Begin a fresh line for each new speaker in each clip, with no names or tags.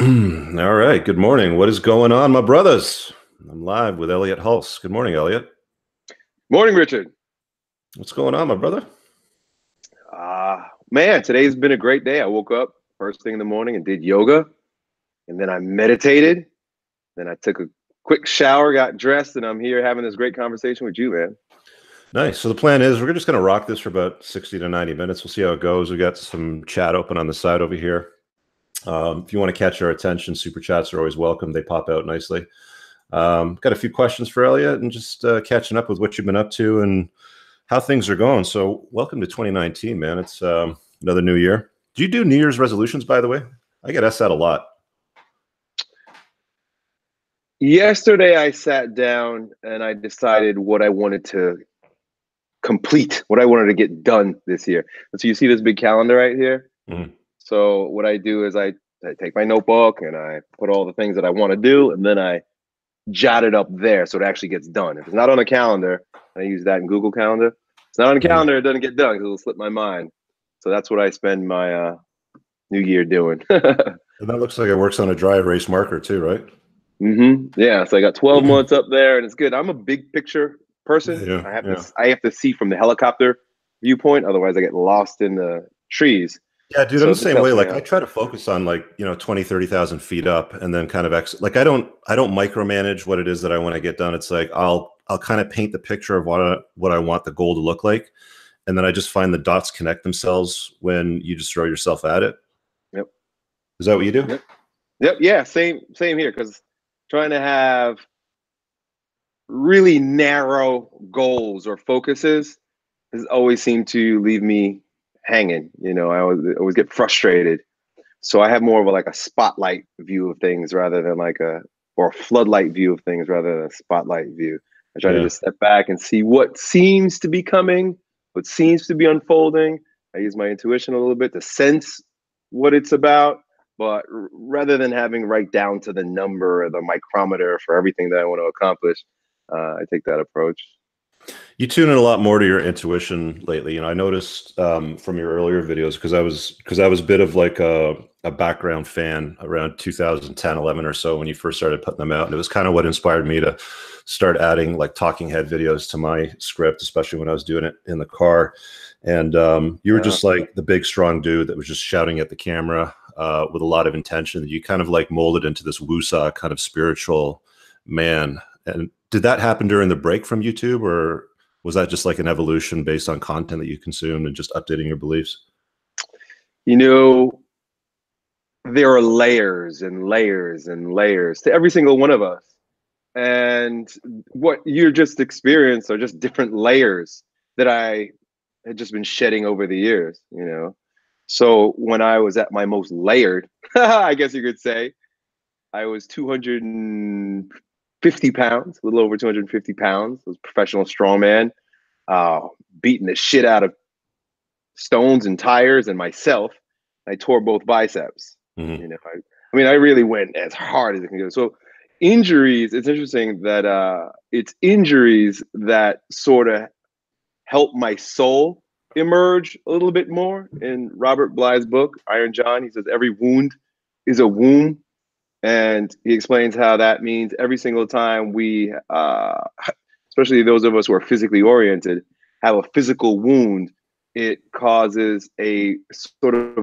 All right. Good morning. What is going on, my brothers? I'm live with Elliott Hulse. Good morning, Elliott.
Morning, Richard.
What's going on, my brother?
Man, today's been a great day. I woke up first thing in the morning and did yoga, and then I meditated. Then I took a quick shower, got dressed, and I'm here having this great conversation with you, man.
Nice. So the plan is we're just going to rock this for about 60 to 90 minutes. We'll see how it goes. We got some chat open on the side over here. If you want to catch our attention, super chats are always welcome. They pop out nicely. Got a few questions for Elliott and just catching up with what you've been up to and how things are going. So welcome to 2019, man. It's another new year. Do you do New Year's resolutions, by the way? I get asked that a lot.
Yesterday, I sat down and I decided what I wanted to complete, what I wanted to get done this year. And so you see this big calendar right here?
Mm-hmm.
So what I do is I take my notebook and I put all the things that I want to do, and then I jot it up there so it actually gets done. If it's not on a calendar, I use that in Google Calendar. If it's not on a calendar, it doesn't get done because it'll slip my mind. So that's what I spend my New Year doing.
And that looks like it works on a dry erase marker too, right?
Mm-hmm. Yeah, so I got 12 months up there, and it's good. I'm a big picture person.
Yeah,
I have to see from the helicopter viewpoint, otherwise I get lost in the trees.
Yeah, dude, I'm the same way. Like I try to focus on 20, 30,000 feet up and then kind of I don't micromanage what it is that I want to get done. It's like I'll kind of paint the picture of what I want the goal to look like. And then I just find the dots connect themselves when you just throw yourself at it.
Yep.
Is that what you do?
Yep. Yeah. Same here. Because trying to have really narrow goals or focuses has always seemed to leave me hanging. I always get frustrated. So I have more of a spotlight view of things rather than or a floodlight view of things rather than a spotlight view. I try to just step back and see what seems to be coming, what seems to be unfolding. I use my intuition a little bit to sense what it's about, but rather than having right down to the number or the micrometer for everything that I want to accomplish, I take that approach.
You tune in a lot more to your intuition lately. I noticed from your earlier videos, because I was a bit of a background fan around 2010, 11 or so when you first started putting them out. And it was kind of what inspired me to start adding talking head videos to my script, especially when I was doing it in the car. And you were just the big, strong dude that was just shouting at the camera with a lot of intention. You kind of molded into this wusa kind of spiritual man. And did that happen during the break from YouTube, or was that just an evolution based on content that you consumed and just updating your beliefs?
There are layers and layers and layers to every single one of us. And what you just experienced are just different layers that I had just been shedding over the years, So when I was at my most layered, I guess you could say, I was 250 pounds, a little over 250 pounds. I was a professional strongman, beating the shit out of stones and tires and myself. I tore both biceps.
Mm-hmm.
I really went as hard as it can go. So injuries, it's interesting that it's injuries that sort of help my soul emerge a little bit more. In Robert Bly's book, Iron John, he says every wound is a womb. And he explains how that means every single time we, especially those of us who are physically oriented, have a physical wound, it causes a sort of a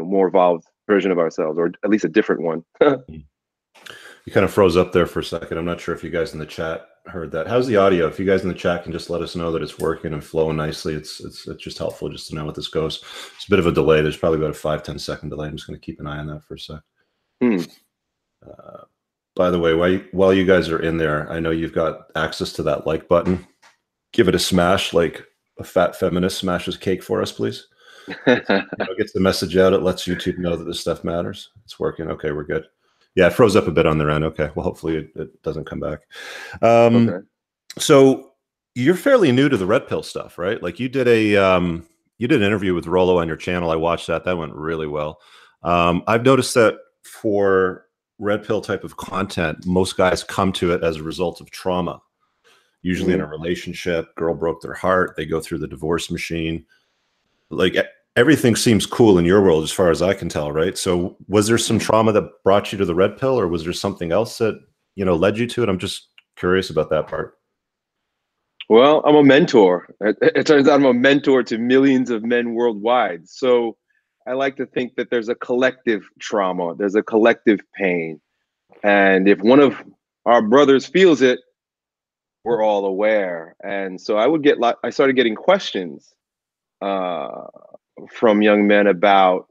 more evolved version of ourselves, or at least a different one.
You kind of froze up there for a second. I'm not sure if you guys in the chat heard that. How's the audio? If you guys in the chat can just let us know that it's working and flowing nicely, it's just helpful just to know what this goes. It's a bit of a delay. There's probably about a 5-10 second delay. I'm just going to keep an eye on that for a sec. By the way, while you guys are in there, I know you've got access to that like button. Give it a smash like a fat feminist smashes cake for us, please. Gets the message out. It lets YouTube know that this stuff matters. It's working. Okay, we're good. Yeah, it froze up a bit on their end. Okay, well, hopefully it doesn't come back. Okay. So you're fairly new to the red pill stuff, right? You did an interview with Rollo on your channel. I watched that. That went really well. I've noticed that for red pill type of content, most guys come to it as a result of trauma. usually in a relationship. Girl broke their heart. They go through the divorce machine. Like everything seems cool in your world, as far as I can tell, right? So was there some trauma that brought you to the red pill, or was there something else that, you know, led you to it? I'm just curious about that part.
Well, I'm a mentor. It turns out I'm a mentor to millions of men worldwide. So I like to think that there's a collective trauma, there's a collective pain. And if one of our brothers feels it, we're all aware. And so I started getting questions uh, from young men about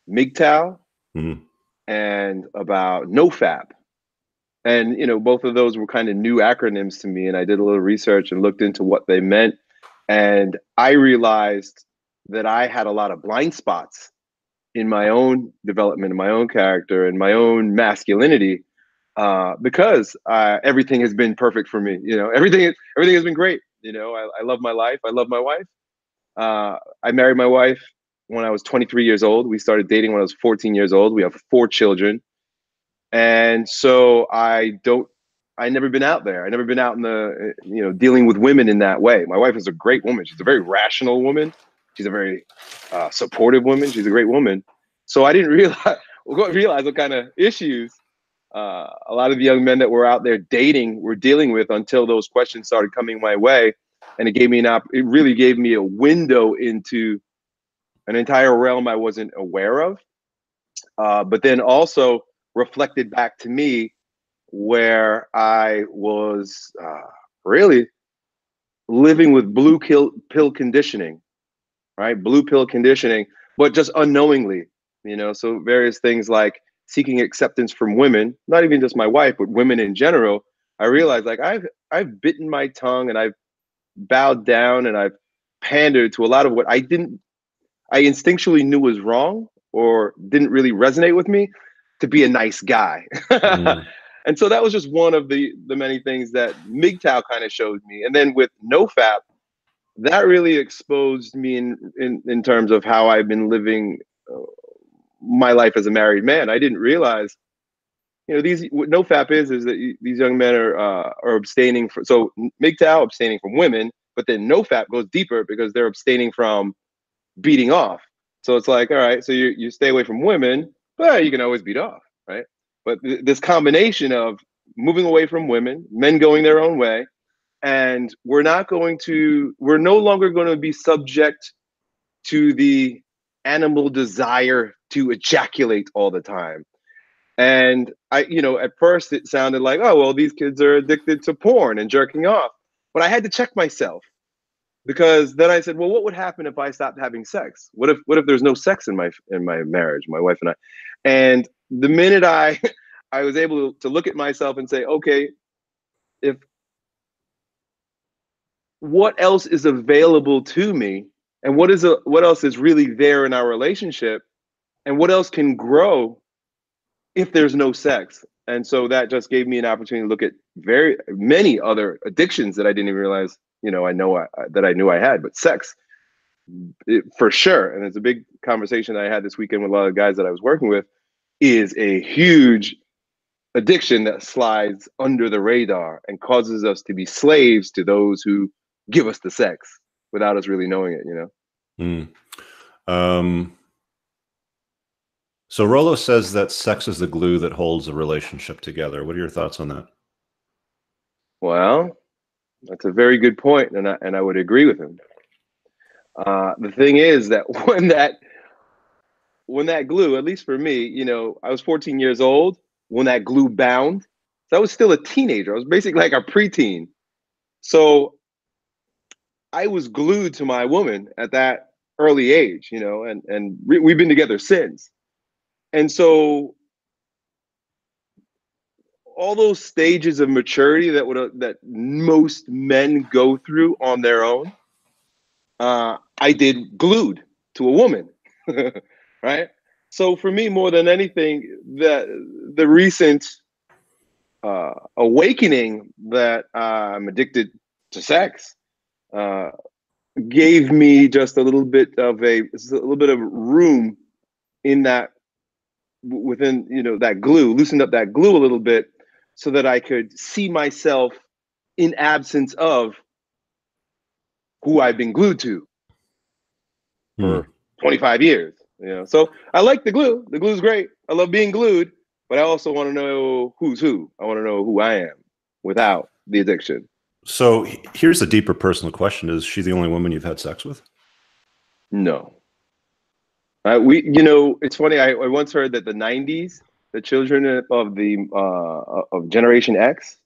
MGTOW
Mhm.
and about NoFap. And, you know, both of those were kind of new acronyms to me. And I did a little research and looked into what they meant. And I realized that I had a lot of blind spots in my own development, in my own character, and my own masculinity, because everything has been perfect for me. You know, everything has been great. You know, I love my life. I love my wife. I married my wife when I was 23 years old. We started dating when I was 14 years old. We have 4 children. And so I never been out there. I never been out in the, you know, dealing with women in that way. My wife is a great woman. She's a very rational woman. She's a very supportive woman. She's a great woman. So I didn't realize what kind of issues a lot of the young men that were out there dating were dealing with until those questions started coming my way. And it really gave me a window into an entire realm I wasn't aware of. But then also reflected back to me where I was really living with pill conditioning, right? Blue pill conditioning, but just unknowingly, you know. So various things like seeking acceptance from women, not even just my wife, but women in general. I realized like I've bitten my tongue and I've bowed down and I've pandered to a lot of what I instinctually knew was wrong or didn't really resonate with me to be a nice guy.
Mhm.
And so that was just one of the many things that MGTOW kind of showed me. And then with NoFap, that really exposed me in terms of how I've been living my life as a married man. I didn't realize, you know, what NoFap is that these young men are abstaining from, so MGTOW abstaining from women, but then NoFap goes deeper because they're abstaining from beating off. So it's like, all right, so you stay away from women, but you can always beat off, right? But this combination of moving away from women, men going their own way, and we're no longer going to be subject to the animal desire to ejaculate all the time. And you know, at first it sounded like, oh, well, these kids are addicted to porn and jerking off. But I had to check myself because then I said, well, what would happen if I stopped having sex? What if there's no sex in my marriage, my wife and I? And the minute I was able to look at myself and say, okay, if what else is available to me, and what else is really there in our relationship, and what else can grow if there's no sex? And so that just gave me an opportunity to look at very many other addictions that I didn't even realize, you know, that I knew I had, but sex for sure. And it's a big conversation that I had this weekend with a lot of guys that I was working with, is a huge addiction that slides under the radar and causes us to be slaves to those who give us the sex without us really knowing it, you know?
Mm. Um, so Rollo says that sex is the glue that holds a relationship together. What are your thoughts on that?
Well, that's a very good point, and I would agree with him. The thing is that when that glue, at least for me, you know, I was 14 years old when that glue bound. So I was still a teenager. I was basically like a preteen. So I was glued to my woman at that early age, you know, and we've been together since. And so all those stages of maturity that most men go through on their own, I did glued to a woman, right? So for me, more than anything, the recent awakening that I'm addicted to sex uh, gave me just a little bit of room in that within, you know, that glue, loosened up that glue a little bit so that I could see myself in absence of who I've been glued to for 25 years. You know, so I like the glue. The glue's great. I love being glued, but I also want to know who's who. I want to know who I am without the addiction.
So here's a deeper personal question: is she the only woman you've had sex with?
No. You know, it's funny. I once heard that the '90s, the children of Generation X,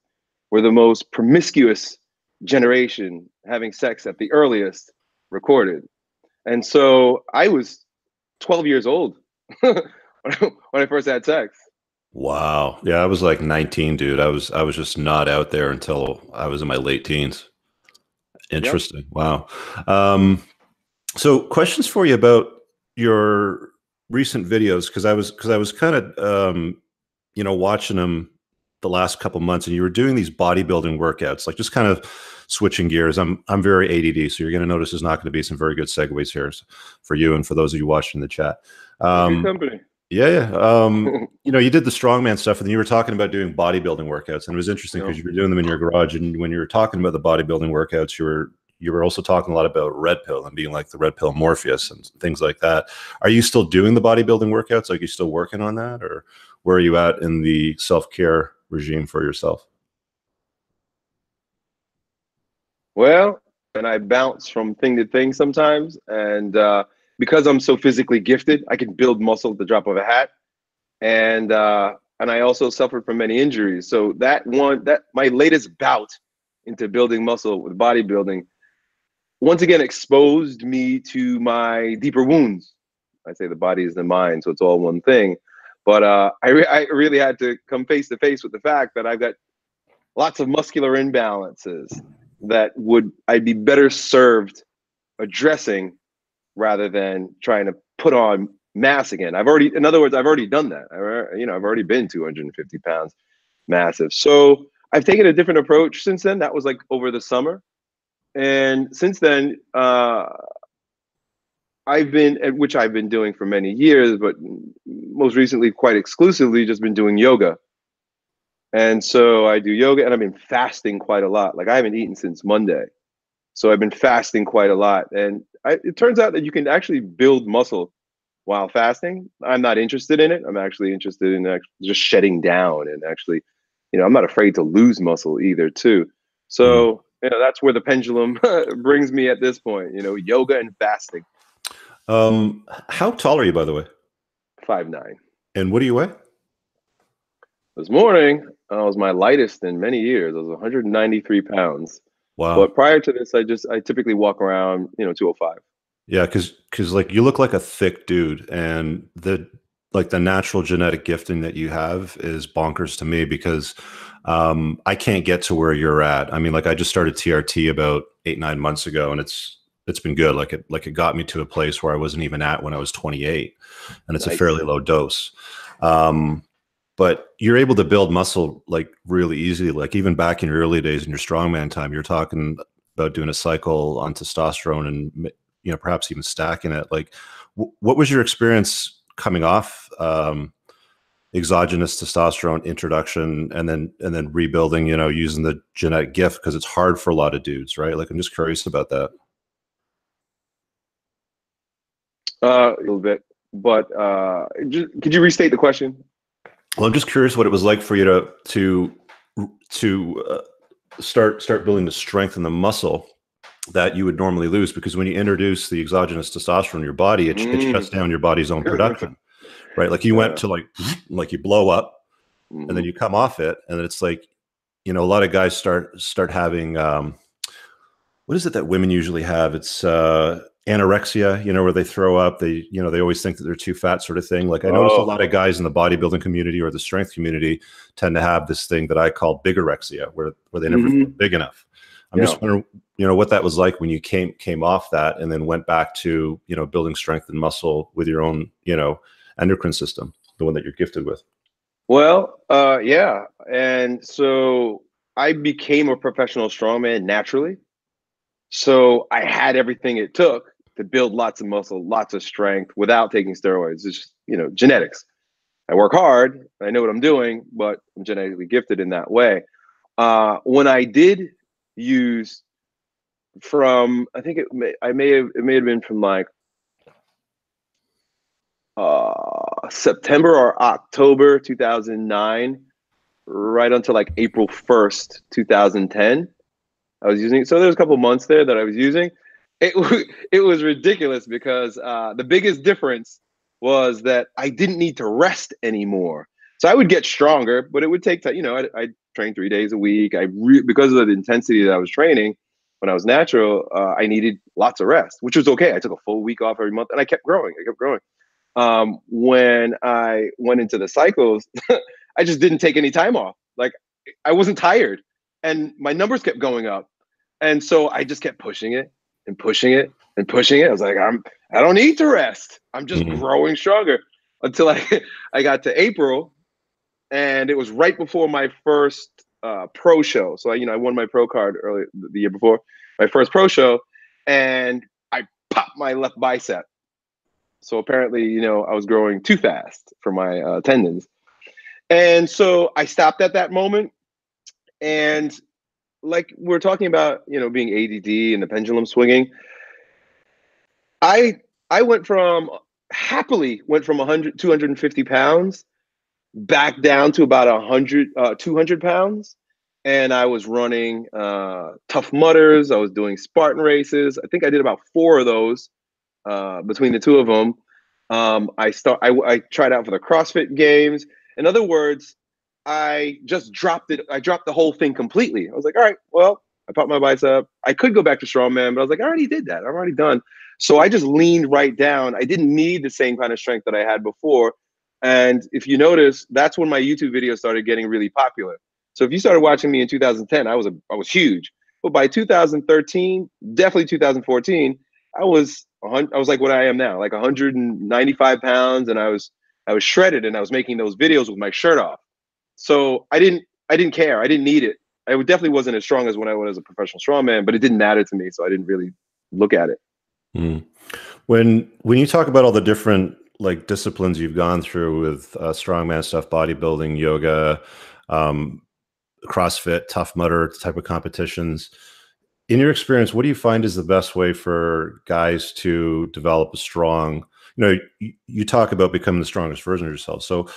were the most promiscuous generation having sex at the earliest recorded. And so I was 12 years old when I first had sex.
Wow. Yeah, I was like 19, dude. I was just not out there until I was in my late teens.
Yep.
Interesting. Wow. So questions for you about your recent videos, because I was kind of watching them the last couple months, and you were doing these bodybuilding workouts, like just kind of switching gears. I'm very ADD, so you're going to notice there's not going to be some very good segues here for you and for those of you watching the chat.
Good company.
Yeah, yeah. You did the strongman stuff, and then you were talking about doing bodybuilding workouts, and it was interesting because you were doing them in your garage. And when you were talking about the bodybuilding workouts, you were also talking a lot about red pill and being like the red pill Morpheus and things like that. Are you still doing the bodybuilding workouts? Like, you still working on that, or where are you at in the self-care regime for yourself?
Well, and I bounce from thing to thing sometimes, and because I'm so physically gifted, I can build muscle at the drop of a hat. And I also suffered from many injuries. So that my latest bout into building muscle with bodybuilding once again exposed me to my deeper wounds. I say the body is the mind, so it's all one thing. But I really had to come face to face with the fact that I've got lots of muscular imbalances that I'd be better served addressing rather than trying to put on mass again. In other words, I've already done that. I've already been 250 pounds massive. So I've taken a different approach since then. That was like over the summer. And since then, I've been doing for many years, but most recently, quite exclusively, just been doing yoga. And so I do yoga, and I've been fasting quite a lot. Like, I haven't eaten since Monday. So I've been fasting quite a lot. And it turns out that you can actually build muscle while fasting. I'm not interested in it. I'm actually interested in just shedding down, and actually, I'm not afraid to lose muscle either too. So, that's where the pendulum brings me at this point, yoga and fasting.
How tall are you, by the way?
5'9".
And what do you weigh?
This morning, I was my lightest in many years. I was 193 pounds.
Wow.
But prior to this, I typically walk around, 205.
Yeah, because like, you look like a thick dude, and the natural genetic gifting that you have is bonkers to me, because I can't get to where you're at. I mean, like, I just started TRT about 8-9 months ago, and it's been good. Like it got me to a place where I wasn't even at when I was 28, and it's nice. A fairly low dose. But you're able to build muscle like really easily. Like, even back in your early days in your strongman time, you're talking about doing a cycle on testosterone and, perhaps even stacking it. Like, what was your experience coming off exogenous testosterone introduction and then rebuilding, using the genetic gift? Because it's hard for a lot of dudes, right? Like, I'm just curious about that.
A little bit, but could you restate the question?
Well, I'm just curious what it was like for you to start building the strength and the muscle that you would normally lose, because when you introduce the exogenous testosterone in your body, it shuts down your body's own production, right? Like, you went to like you blow up, and then you come off it, and it's like, a lot of guys start having what is it that women usually have? It's anorexia, where they throw up, they always think that they're too fat, sort of thing. Like, I noticed a lot of guys in the bodybuilding community or the strength community tend to have this thing that I call bigorexia, where they never feel big enough. I'm just wondering, what that was like when you came off that and then went back to, building strength and muscle with your own, endocrine system, the one that you're gifted with.
Well, yeah. And so I became a professional strongman naturally. So I had everything it took to build lots of muscle, lots of strength without taking steroids. It's just, genetics. I work hard, I know what I'm doing, but I'm genetically gifted in that way. When I did used from, I think it may have been from like September or October 2009, right until like April 1st, 2010. I was using it. So there was a couple months there that I was using. It was ridiculous because the biggest difference was that I didn't need to rest anymore. So I would get stronger, but it would take time. You know, I trained 3 days a week. Because of the intensity that I was training when I was natural, I needed lots of rest, which was okay. I took a full week off every month, and I kept growing. When I went into the cycles, I just didn't take any time off. Like, I wasn't tired, and my numbers kept going up. And so I just kept pushing it and pushing it and pushing it. I was like, I don't need to rest. I'm just growing stronger until I got to April, and it was right before my first pro show. So I won my pro card earlier the year before, my first pro show, and I popped my left bicep. So apparently, I was growing too fast for my tendons. And so I stopped at that moment. And like we're talking about, being ADD and the pendulum swinging, I happily went from 100, 250 pounds back down to about 100, 200 pounds. And I was running Tough Mudders. I was doing Spartan races. I think I did about 4 of those between the two of them. I tried out for the CrossFit Games. In other words, I just dropped it. I dropped the whole thing completely. I was like, all right, well, I popped my bicep. I could go back to Strongman, but I was like, I already did that. I'm already done. So I just leaned right down. I didn't need the same kind of strength that I had before. And if you notice, that's when my YouTube videos started getting really popular. So if you started watching me in 2010, I was huge. But by 2013, definitely 2014, I was like what I am now, like 195 pounds, and I was shredded, and I was making those videos with my shirt off. So I didn't care. I didn't need it. I definitely wasn't as strong as when I was a professional strongman, but it didn't matter to me, so I didn't really look at it.
Mm. When you talk about all the different like disciplines you've gone through with strongman stuff, bodybuilding, yoga, CrossFit, Tough Mudder type of competitions, in your experience, what do you find is the best way for guys to develop a strong, you talk about becoming the strongest version of yourself. So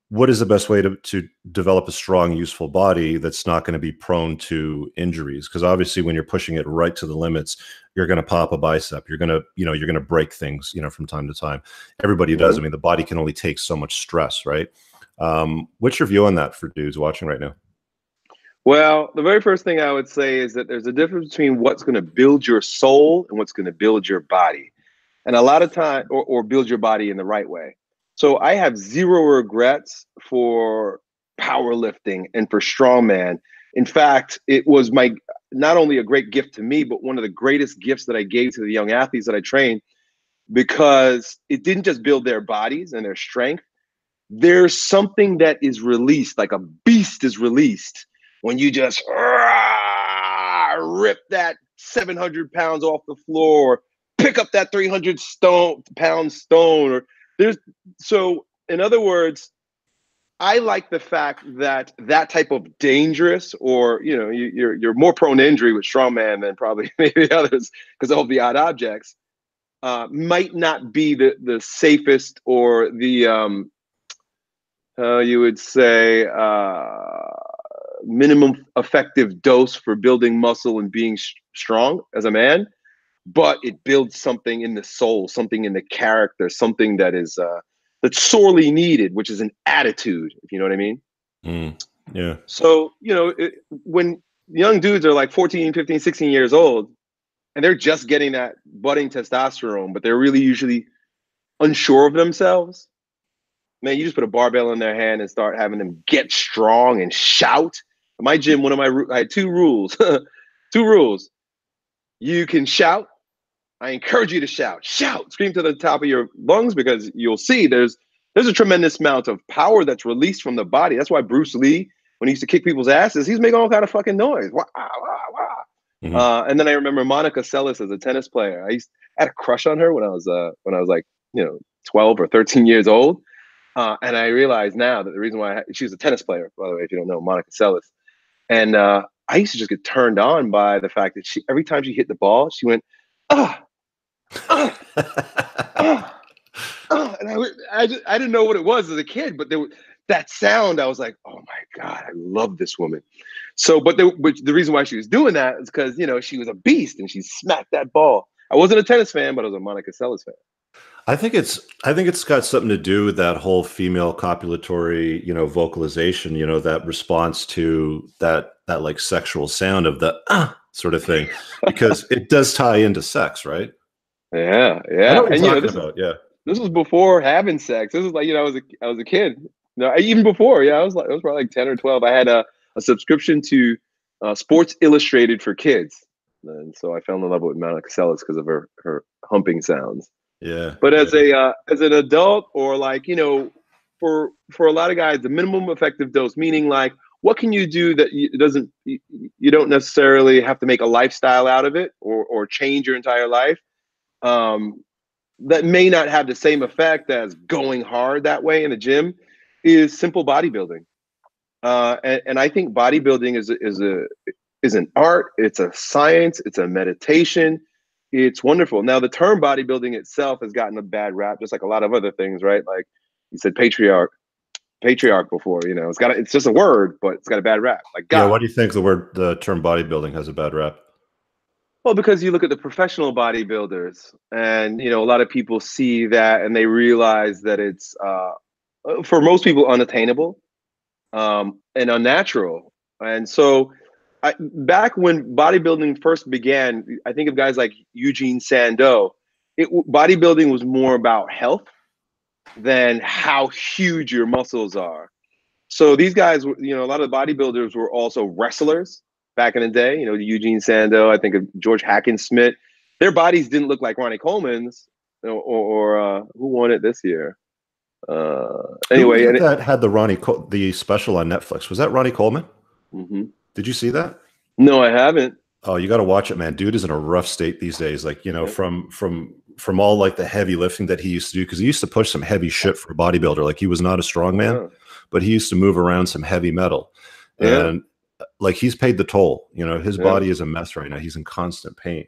what is the best way to develop a strong, useful body that's not going to be prone to injuries? Because obviously when you're pushing it right to the limits, you're going to pop a bicep. You're going to, you're going to break things, from time to time. Everybody does. I mean, the body can only take so much stress, right? What's your view on that for dudes watching right now?
Well, the very first thing I would say is that there's a difference between what's going to build your soul and what's going to build your body. And a lot of time, or build your body in the right way. So I have zero regrets for powerlifting and for strongman. In fact, it was not only a great gift to me, but one of the greatest gifts that I gave to the young athletes that I trained, because it didn't just build their bodies and their strength. There's something that is released, like a beast is released when you just rip that 700 pounds off the floor, pick up that 300-pound stone. So in other words, I like the fact that that type of dangerous, or you're more prone to injury with strongman than probably maybe others because of the odd objects, might not be the safest or the you would say minimum effective dose for building muscle and being strong as a man, but it builds something in the soul, something in the character, something that is that's sorely needed, which is an attitude, if you know what I mean.
Yeah.
So, when young dudes are like 14, 15, 16 years old, and they're just getting that budding testosterone, but they're really usually unsure of themselves, man, you just put a barbell in their hand and start having them get strong and shout. In my gym, I had 2 rules. 2 rules. You can shout. I encourage you to shout, scream to the top of your lungs, because you'll see there's a tremendous amount of power that's released from the body. That's why Bruce Lee, when he used to kick people's asses, he's making all kind of fucking noise. Wah, wah, wah. And then I remember Monica Seles as a tennis player. I had a crush on her when I was like 12 or 13 years old. And I realize now that the reason why she was a tennis player, by the way, if you don't know, Monica Seles. And I used to just get turned on by the fact that every time she hit the ball, she went, ah, ah, ah. And I didn't know what it was as a kid, but that sound, I was like, oh my God, I love this woman. So, but the reason why she was doing that is because, you know, she was a beast and she smacked that ball. I wasn't a tennis fan, but I was a Monica Seles fan.
I think it's got something to do with that whole female copulatory, you know, vocalization, you know, that response to that like sexual sound of the sort of thing, because it does tie into sex, right?
Yeah,
I know
yeah.
what
And
you're
you know,
talking about. Yeah.
this was before having sex. This was like, you know, I was a kid. No, even before, yeah, I was probably like 10 or 12. I had a subscription to Sports Illustrated for kids. And so I fell in love with Monica Seles because of her humping sounds.
Yeah.
But as
Yeah.
as an adult, or like, you know, for a lot of guys, the minimum effective dose, meaning like, what can you do that you don't necessarily have to make a lifestyle out of it, or change your entire life. That may not have the same effect as going hard that way in the gym, is simple bodybuilding. And I think bodybuilding is an art. It's a science. It's a meditation. It's wonderful. Now, the term bodybuilding itself has gotten a bad rap, just like a lot of other things, right? Like you said, patriarch before. You know, it's just a word, but it's got a bad rap. Like
Yeah.
God.
Why do you think the term bodybuilding has a bad rap?
Well, because you look at the professional bodybuilders, and you know, a lot of people see that and they realize that it's for most people unattainable, and unnatural. And so, back when bodybuilding first began, I think of guys like Eugene Sandow. Bodybuilding was more about health than how huge your muscles are. So these guys, you know, a lot of the bodybuilders were also wrestlers back in the day. You know, Eugene Sandow, I think of George Hackenschmidt. Their bodies didn't look like Ronnie Coleman's, or who won it this year.
Who was
Anyway,
it that had the special on Netflix? Was that Ronnie Coleman?
Mhm.
Did you see that?
No, I haven't.
Oh, you got to watch it, man. Dude is in a rough state these days. Like, you know,
Yep.
from all like the heavy lifting that he used to do, because he used to push some heavy shit for a bodybuilder. Like, he was not a strongman,
Yeah.
but he used to move around some heavy metal.
Yeah.
And like, he's paid the toll. You know, his
Yeah.
body is a mess right now. He's in constant pain.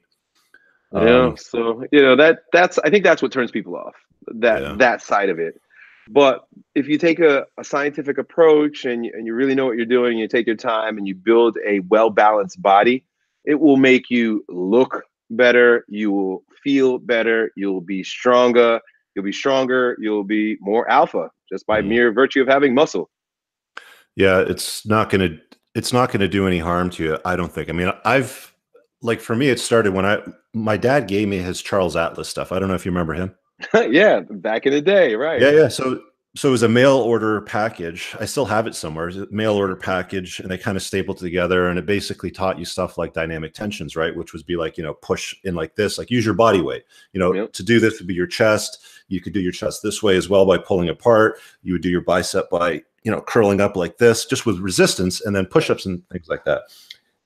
Yeah. So, you know, that's I think that's what turns people off,
Yeah.
that side of it. But if you take a scientific approach, and you really know what you're doing, you take your time and you build a well-balanced body, it will make you look better, you will feel better, you'll be stronger, you'll be more alpha just by
Mhm.
mere virtue of having muscle.
Yeah. It's not gonna do any harm to you, I don't think. I mean, like, for me, it started when my dad gave me his Charles Atlas stuff. I don't know if you remember him.
Yeah, back in the day, right.
Yeah, yeah. So it was a mail order package. I still have it somewhere. It's a mail order package, and they kind of stapled together, and it basically taught you stuff like dynamic tensions, right? Which would be like, you know, push in like this, like use your body weight. You know,
Yep.
to do this would be your chest. You could do your chest this way as well by pulling apart. You would do your bicep by, you know, curling up like this, just with resistance, and then push-ups and things like that.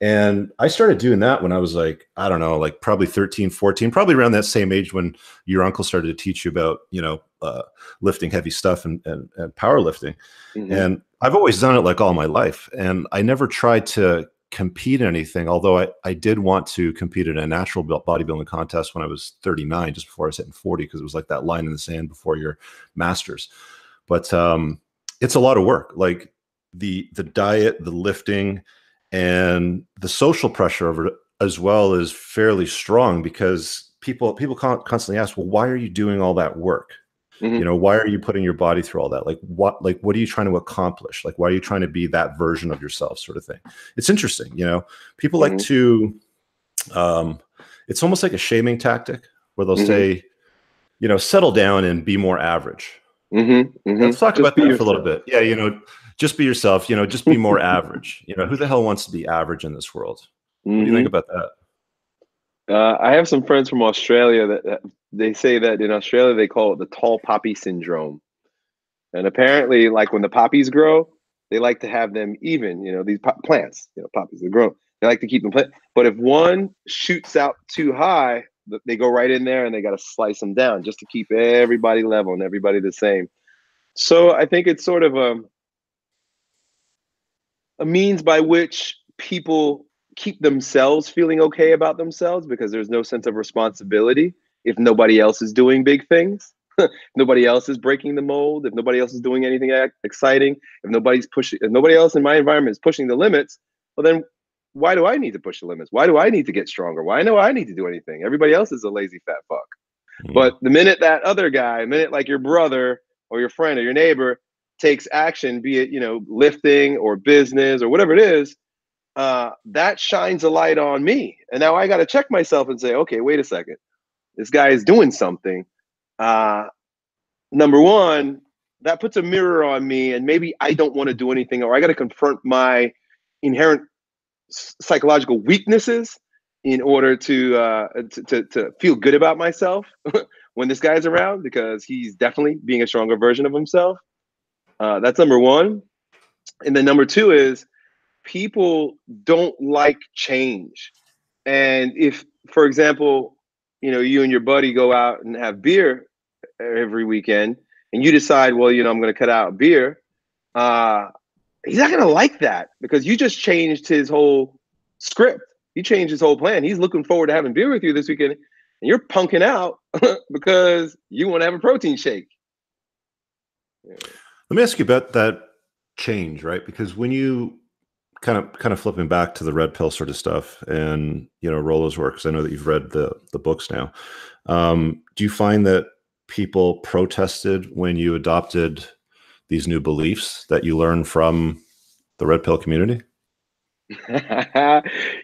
And I started doing that when I was like, I don't know, like probably 13, 14, probably around that same age when your uncle started to teach you about, you know, lifting heavy stuff and powerlifting.
Hmm.
And I've always done it like all my life. And I never tried to compete in anything, although I did want to compete in a natural bodybuilding contest when I was 39, just before I was hitting 40, because it was like that line in the sand before your masters. But it's a lot of work, like the diet, the lifting, and the social pressure of it as well is fairly strong, because people constantly ask, well, why are you doing all that work?
Hmm.
You know, why are you putting your body through all that? Like, what are you trying to accomplish? Like, why are you trying to be that version of yourself, sort of thing? It's interesting. You know, people like
Hmm.
to it's almost like a shaming tactic, where they'll
Hmm.
say, you know, settle down and be more average.
Hmm. Hmm.
Let's talk
Just
about
be
that for a little
yourself.
bit. Yeah, you know, just be yourself, you know, just be more average. You know, who the hell wants to be average in this world? What do you think
Hmm.
about that?
I have some friends from Australia that they say that in Australia they call it the tall poppy syndrome. And apparently, like when the poppies grow, they like to have them even. You know, these plants, you know, poppies, they grow. They like to keep them plant. But if one shoots out too high, they go right in there and they got to slice them down just to keep everybody level and everybody the same. So I think it's sort of a means by which people keep themselves feeling okay about themselves because there's no sense of responsibility if nobody else is doing big things. Nobody else is breaking the mold. If nobody else is doing anything exciting, if nobody else in my environment is pushing the limits, well then why do I need to push the limits? Why do I need to get stronger? Why do I need to do anything? Everybody else is a lazy fat fuck. But the minute that other guy, the minute like your brother or your friend or your neighbor takes action, be it, lifting or business or whatever it is, that shines a light on me. And now I got to check myself and say, okay, wait a second. This guy is doing something. Number one, that puts a mirror on me, and maybe I don't want to do anything, or I got to confront my inherent psychological weaknesses in order to feel good about myself when this guy's around, because he's definitely being a stronger version of himself. That's number one. And then number two is people don't like change. And if, for example, you and your buddy go out and have beer every weekend and you decide, well, I'm going to cut out beer, he's not going to like that because you just changed his whole script. You changed his whole plan. He's looking forward to having beer with you this weekend, and you're punking out because you want to have a protein shake.
Yeah. Let me ask you about that change, right? Because when you kind of flipping back to the red pill sort of stuff and, Rollo's work, because I know that you've read the books now. Do you find that people protested when you adopted these new beliefs that you learned from the red pill community?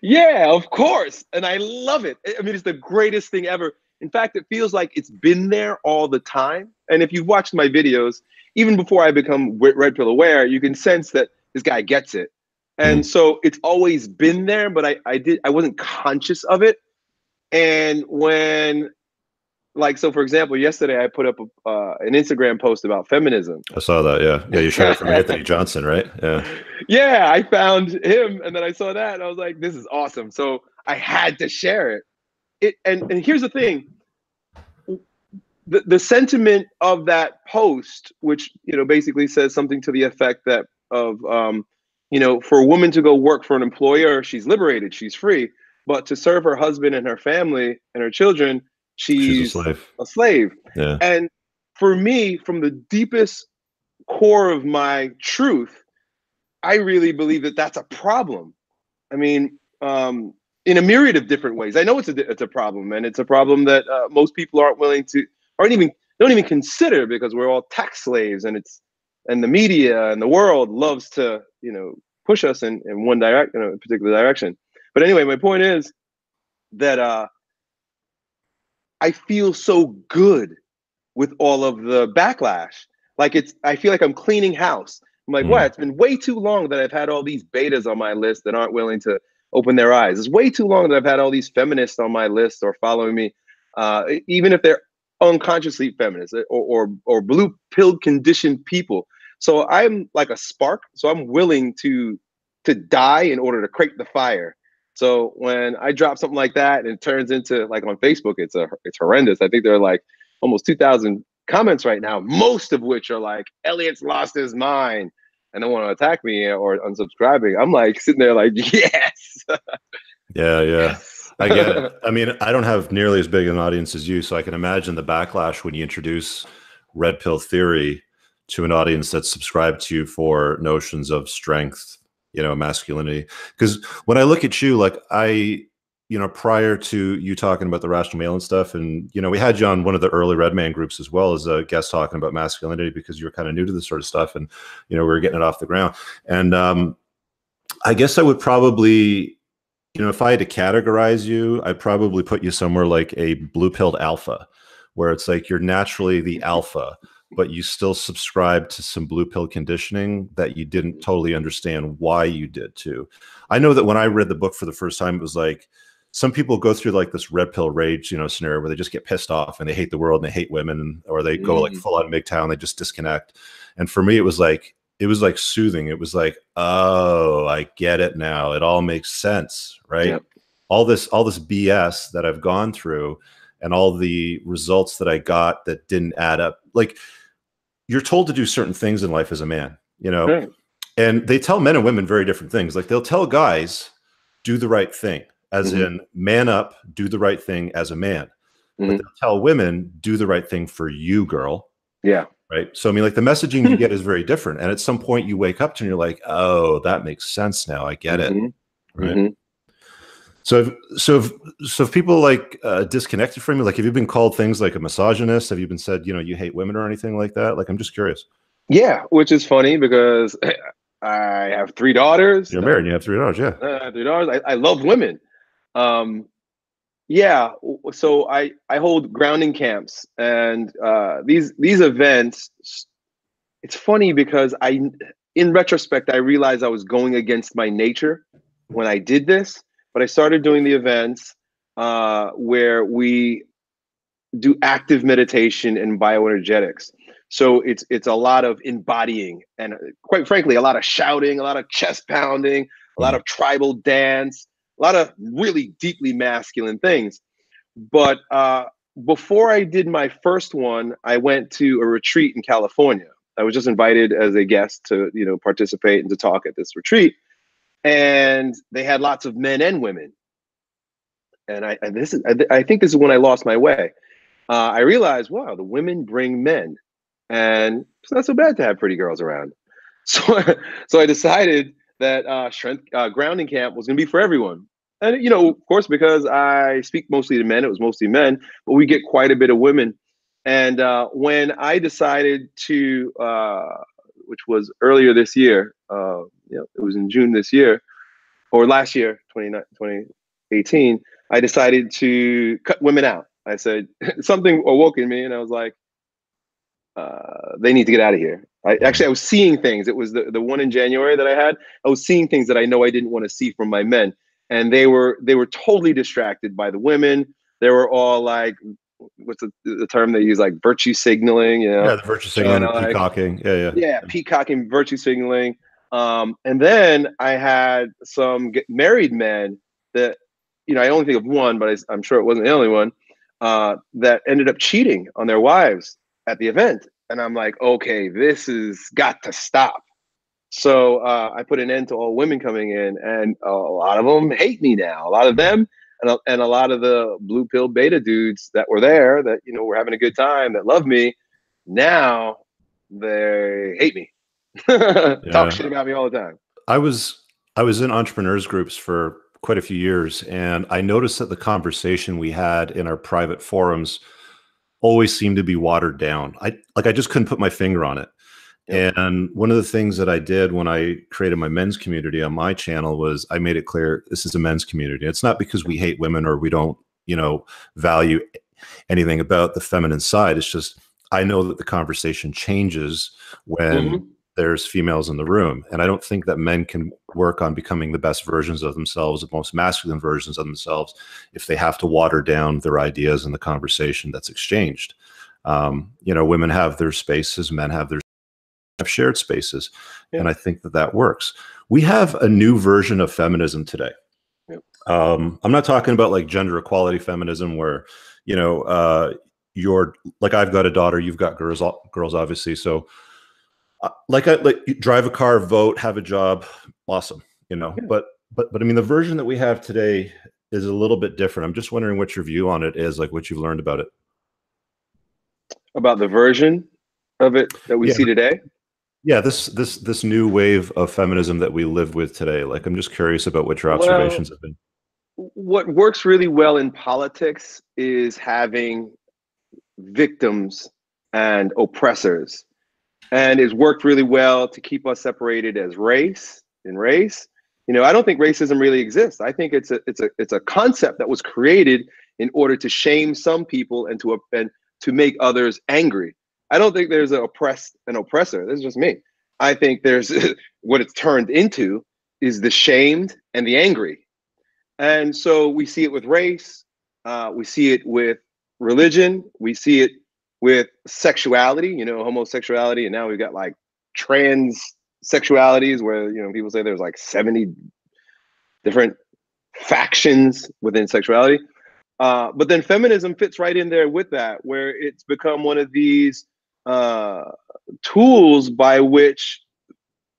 Yeah, of course. And I love it. I mean, it's the greatest thing ever. In fact, it feels like it's been there all the time. And if you've watched my videos, even before I become red pill aware, you can sense that this guy gets it. And so it's always been there, but I wasn't conscious of it. And when, so for example, yesterday I put up an Instagram post about feminism.
I saw that. Yeah. You shared it from Anthony Johnson, right? Yeah.
Yeah. I found him and then I saw that and I was like, this is awesome. So I had to share it. And here's the thing. The sentiment of that post, which, basically says something to the effect that for a woman to go work for an employer, she's liberated, she's free, but to serve her husband and her family and her children, she's a slave.
Yeah.
And for me, from the deepest core of my truth, I really believe that that's a problem. I mean, in a myriad of different ways. I know it's a problem, and it's a problem that most people don't even consider, because we're all tax slaves, and the media and the world loves to, push us in a particular direction. But anyway, my point is that I feel so good with all of the backlash. I feel like I'm cleaning house. I'm like, wow, it's been way too long that I've had all these betas on my list that aren't willing to open their eyes. It's way too long that I've had all these feminists on my list or following me, even if they're unconsciously feminist or blue pill conditioned people. So I'm like a spark. So I'm willing to die in order to create the fire. So when I drop something like that and it turns into, like, on Facebook, it's horrendous. I think there are like almost 2,000 comments right now, most of which are like, Elliott's lost his mind, and they want to attack me or unsubscribing. I'm like sitting there like, yes.
Yeah. I get it. I mean, I don't have nearly as big an audience as you, so I can imagine the backlash when you introduce red pill theory to an audience that's subscribed to you for notions of strength, masculinity. Because when I look at you, like prior to you talking about the rational male and stuff, and, we had you on one of the early Red Man groups as well as a guest talking about masculinity, because you were kind of new to this sort of stuff, and, we were getting it off the ground. And I guess I would probably, if I had to categorize you, I'd probably put you somewhere like a blue-pilled alpha, where it's like you're naturally the alpha, but you still subscribe to some blue pill conditioning that you didn't totally understand why you did too. I know that when I read the book for the first time, it was like, some people go through like this red pill rage, scenario where they just get pissed off and they hate the world and they hate women, or they go like full on MGTOW and they just disconnect. And for me, it was like soothing. It was like, oh, I get it now. It all makes sense, right? Yep. All this BS that I've gone through and all the results that I got that didn't add up. Like, you're told to do certain things in life as a man,
Right.
And they tell men and women very different things. Like they'll tell guys, do the right thing, as
Mm-hmm.
in man up, do the right thing as a man. But
Mm-hmm.
they'll tell women, do the right thing for you, girl.
Yeah.
Right. So, I mean, like the messaging you get is very different. And at some point you wake up to and you're like, oh, that makes sense now. I get it.
Mm-hmm.
Right.
Mm-hmm.
So if people like disconnected from you, like have you been called things like a misogynist? Have you been said, you hate women or anything like that? Like, I'm just curious.
Yeah, which is funny because I have three daughters.
You're married and you have $3. Yeah.
Three daughters. I love women. Um, yeah, so I hold grounding camps, and these events. It's funny because in retrospect, I realized I was going against my nature when I did this. But I started doing the events where we do active meditation and bioenergetics. So it's a lot of embodying and quite frankly, a lot of shouting, a lot of chest pounding, a lot
Mm.
of tribal dance, a lot of really deeply masculine things. But before I did my first one, I went to a retreat in California. I was just invited as a guest to, participate and to talk at this retreat. And they had lots of men and women. And I think this is when I lost my way. I realized, wow, the women bring men, and it's not so bad to have pretty girls around. So, so I decided that strength grounding camp was going to be for everyone. And of course, because I speak mostly to men, it was mostly men, but we get quite a bit of women. And when I decided to, which was earlier this year, it was in June this year or last year, 2018, I decided to cut women out. I said something awoke in me, and I was like, they need to get out of here. I was seeing things. It was the one in January that I had. I was seeing things that I know I didn't want to see from my men, and they were totally distracted by the women. They were all like, what's the term they use, like virtue signaling,
Yeah, the virtue signaling,
trying
the
to like,
peacocking. Yeah,
yeah, peacocking, virtue signaling. And then I had some married men that, I only think of one, but I'm sure it wasn't the only one, that ended up cheating on their wives at the event. And I'm like, okay, this has got to stop. So I put an end to all women coming in, and a lot of them hate me now. A lot of them, and a lot of the blue pill beta dudes that were there, that were having a good time, that love me, now they hate me. Talk
yeah.
shit about me all the time.
I was I was in entrepreneurs groups for quite a few years, and I noticed that the conversation we had in our private forums always seemed to be watered down. I just couldn't put my finger on it.
Yep.
And one of the things that I did when I created my men's community on my channel was I made it clear this is a men's community. It's not because we hate women or we don't, value anything about the feminine side. It's just I know that the conversation changes when
Mm-hmm.
there's females in the room. And I don't think that men can work on becoming the best versions of themselves, the most masculine versions of themselves, if they have to water down their ideas in the conversation that's exchanged. Women have their spaces, men have shared spaces.
Yeah.
And I think that works. We have a new version of feminism today.
Yep.
I'm not talking about like gender equality feminism where, you're like, I've got a daughter, you've got girls, obviously. So like drive a car, vote, have a job. Awesome.
Yeah.
But I mean, the version that we have today is a little bit different. I'm just wondering what your view on it is, like what you've learned about it.
About the version of it that we
Yeah.
see today.
Yeah, this new wave of feminism that we live with today. Like, I'm just curious about what your observations have been.
What works really well in politics is having victims and oppressors, and it's worked really well to keep us separated as race. I don't think racism really exists. I think it's a concept that was created in order to shame some people and to make others angry. I don't think there's an oppressor. This is just me. I think there's what it's turned into is the shamed and the angry. And so we see it with race, we see it with religion, we see it with sexuality, homosexuality, and now we've got like trans sexualities where people say there's like 70 different factions within sexuality. But then feminism fits right in there with that, where it's become one of these tools by which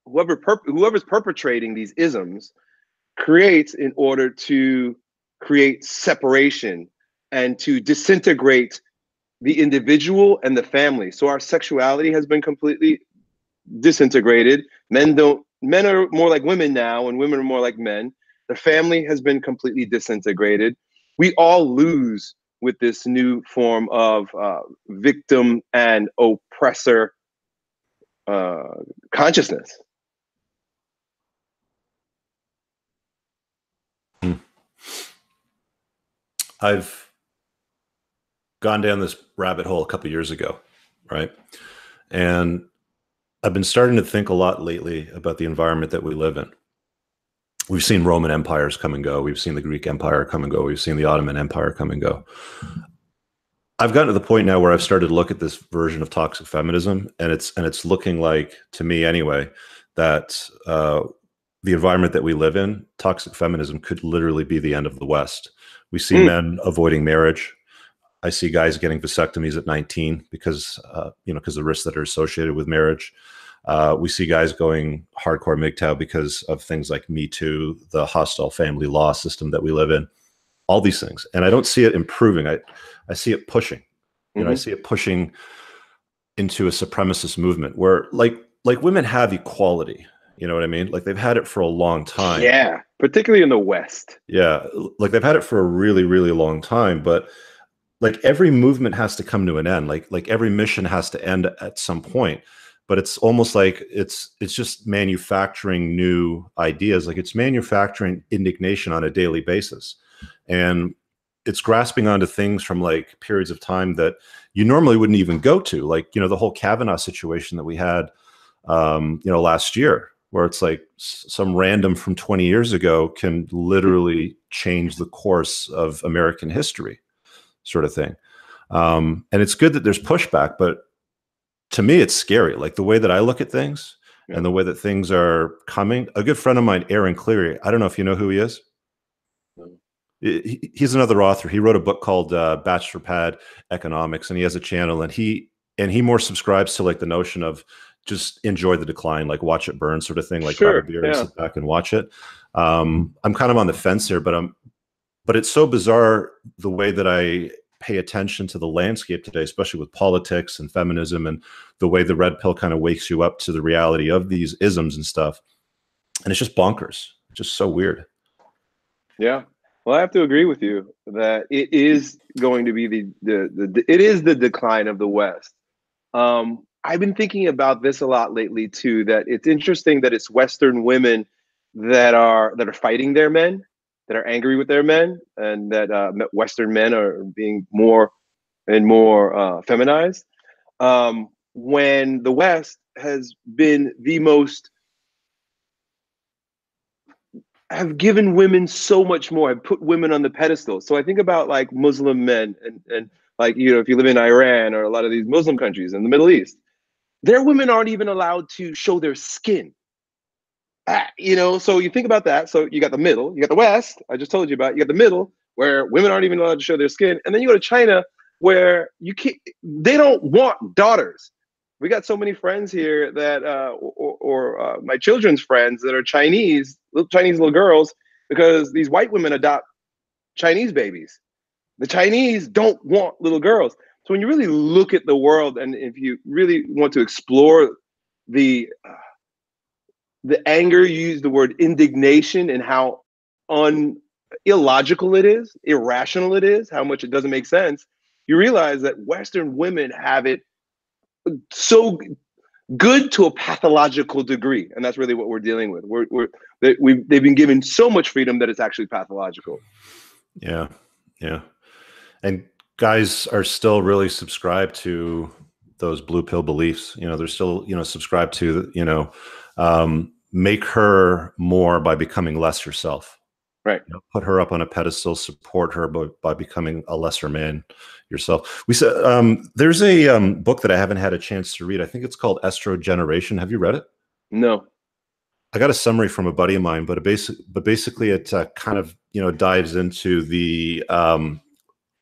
whoever's perpetrating these isms creates in order to create separation and to disintegrate the individual and the family. So our sexuality has been completely disintegrated. Men are more like women now, and women are more like men. The family has been completely disintegrated. We all lose with this new form of victim and oppressor consciousness.
I've gone down this rabbit hole a couple of years ago, right? And I've been starting to think a lot lately about the environment that we live in. We've seen Roman empires come and go. We've seen the Greek Empire come and go. We've seen the Ottoman Empire come and go. I've gotten to the point now where I've started to look at this version of toxic feminism, and it's looking like, to me anyway, that the environment that we live in, toxic feminism could literally be the end of the West. We see men avoiding marriage. I see guys getting vasectomies at 19 because because the risks that are associated with marriage. We see guys going hardcore MGTOW because of things like Me Too, the hostile family law system that we live in, all these things. And I don't see it improving. I see it pushing. I see it pushing into a supremacist movement where like women have equality. You know what I mean? Like they've had it for a long time.
Yeah, particularly in the West.
Yeah, like they've had it for a really, really long time. But like every movement has to come to an end. Like every mission has to end at some point. But it's almost like it's just manufacturing new ideas. Like it's manufacturing indignation on a daily basis, and it's grasping onto things from like periods of time that you normally wouldn't even go to. Like the whole Kavanaugh situation that we had, last year, where it's like some random from 20 years ago can literally change the course of American history, sort of thing. And it's good that there's pushback, but to me, it's scary. Like the way that I look at things and the way that things are coming. A good friend of mine, Aaron Cleary, I don't know if you know who he is. He's another author. He wrote a book called Bachelor Pad Economics, and he has a channel, and he more subscribes to like the notion of just enjoy the decline, like watch it burn sort of thing, like grab a beer and sit back and watch it. I'm kind of on the fence here, but it's so bizarre the way that I pay attention to the landscape today, especially with politics and feminism and the way the red pill kind of wakes you up to the reality of these isms and stuff. And it's just bonkers. It's just so weird.
Yeah. Well, I have to agree with you that it is going to be the decline of the West. I've been thinking about this a lot lately too, that it's interesting that it's Western women that are fighting their men, that are angry with their men, and that Western men are being more and more feminized. When the West has been the most, have given women so much more, have put women on the pedestal. So I think about like Muslim men and like, if you live in Iran or a lot of these Muslim countries in the Middle East, their women aren't even allowed to show their skin. So you think about that. So you got the middle, you got the West, I just told you about, you got the middle where women aren't even allowed to show their skin. And then you go to China where they don't want daughters. We got so many friends here that, or my children's friends that are Chinese little girls, because these white women adopt Chinese babies. The Chinese don't want little girls. So when you really look at the world, and if you really want to explore the anger, you use the word indignation, and how illogical it is, irrational it is, how much it doesn't make sense, you realize that Western women have it so good to a pathological degree, and that's really what we're dealing with. They've been given so much freedom that it's actually pathological.
Yeah, and guys are still really subscribed to those blue pill beliefs. They're still subscribed to make her more by becoming less yourself.
Right.
Put her up on a pedestal, support her by becoming a lesser man yourself. We said there's a book that I haven't had a chance to read. I think it's called Estrogeneration. Have you read it?
No.
I got a summary from a buddy of mine, but basically it kind of dives into the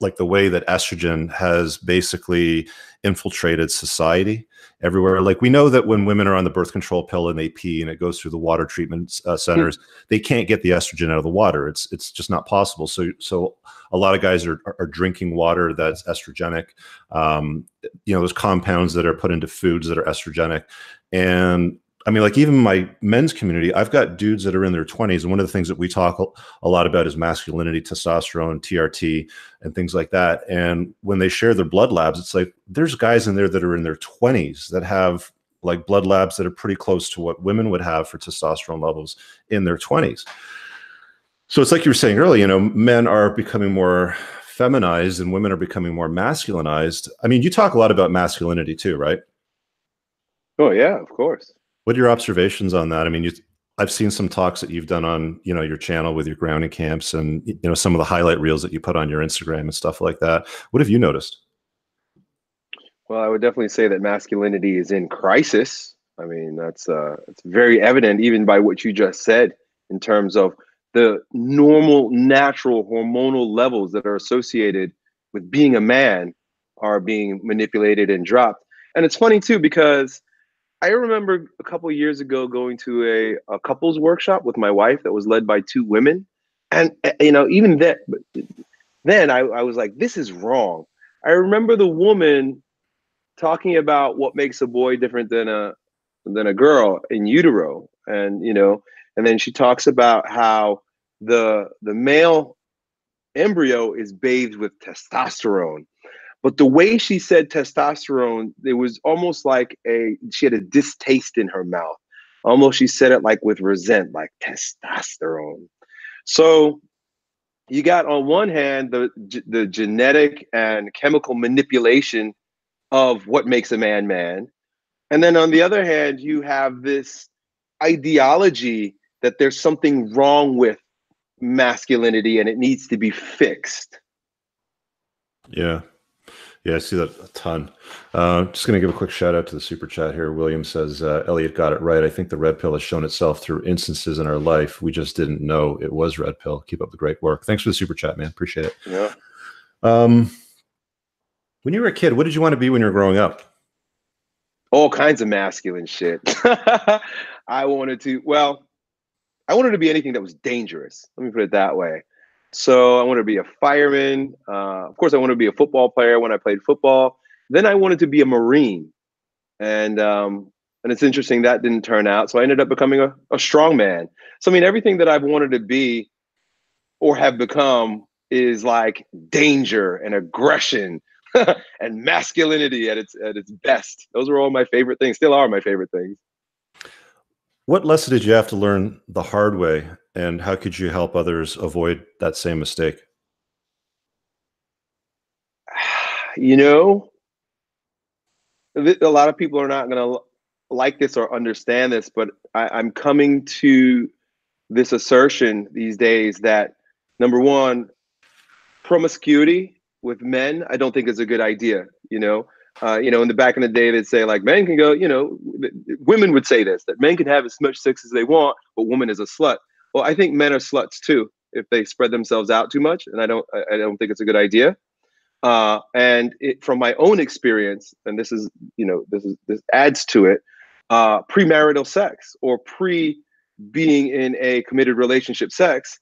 like the way that estrogen has basically infiltrated society everywhere. Like, we know that when women are on the birth control pill and they pee and it goes through the water treatment centers, they can't get the estrogen out of the water. It's just not possible. So a lot of guys are drinking water that's estrogenic. You know, there's compounds that are put into foods that are estrogenic. And I mean, like, even my men's community, I've got dudes that are in their 20s. And one of the things that we talk a lot about is masculinity, testosterone, TRT, and things like that. And when they share their blood labs, it's like, there's guys in there that are in their 20s that have like blood labs that are pretty close to what women would have for testosterone levels in their 20s. So it's like you were saying earlier, you know, men are becoming more feminized and women are becoming more masculinized. I mean, you talk a lot about masculinity too, right?
Oh yeah, of course.
What are your observations on that? I mean, I've seen some talks that you've done on, you know, your channel with your grounding camps and, you know, some of the highlight reels that you put on your Instagram and stuff like that. What have you noticed?
Well, I would definitely say that masculinity is in crisis. I mean, it's very evident even by what you just said in terms of the normal, natural hormonal levels that are associated with being a man are being manipulated and dropped. And it's funny too, because I remember a couple of years ago going to a couples workshop with my wife that was led by two women. And, you know, even then I was like, this is wrong. I remember the woman talking about what makes a boy different than a girl in utero. And, you know, and then she talks about how the male embryo is bathed with testosterone. But the way she said testosterone, it was almost like she had a distaste in her mouth. Almost she said it like with resent, like testosterone. So you got on one hand the genetic and chemical manipulation of what makes a man man. And then on the other hand, you have this ideology that there's something wrong with masculinity and it needs to be fixed.
Yeah. Yeah, I see that a ton. Just going to give a quick shout out to the super chat here. William says, Elliott got it right. I think the red pill has shown itself through instances in our life. We just didn't know it was red pill. Keep up the great work. Thanks for the super chat, man. Appreciate it.
Yeah.
When you were a kid, what did you want to be when you were growing up?
All kinds of masculine shit. I wanted to be anything that was dangerous. Let me put it that way. So I wanted to be a fireman. Of course, I wanted to be a football player when I played football. Then I wanted to be a Marine. And it's interesting that didn't turn out. So I ended up becoming a strongman. So I mean, everything that I've wanted to be or have become is like danger and aggression and masculinity at its best. Those were all my favorite things, still are my favorite things.
What lesson did you have to learn the hard way, and how could you help others avoid that same mistake?
You know, a lot of people are not going to like this or understand this, but I'm coming to this assertion these days that, number one, promiscuity with men, I don't think is a good idea. In the back in the day, they'd say like men can go, women would say this, that men can have as much sex as they want, but woman is a slut. Well, I think men are sluts too if they spread themselves out too much, and I don't think it's a good idea. From my own experience, and this adds to it, premarital sex or being in a committed relationship sex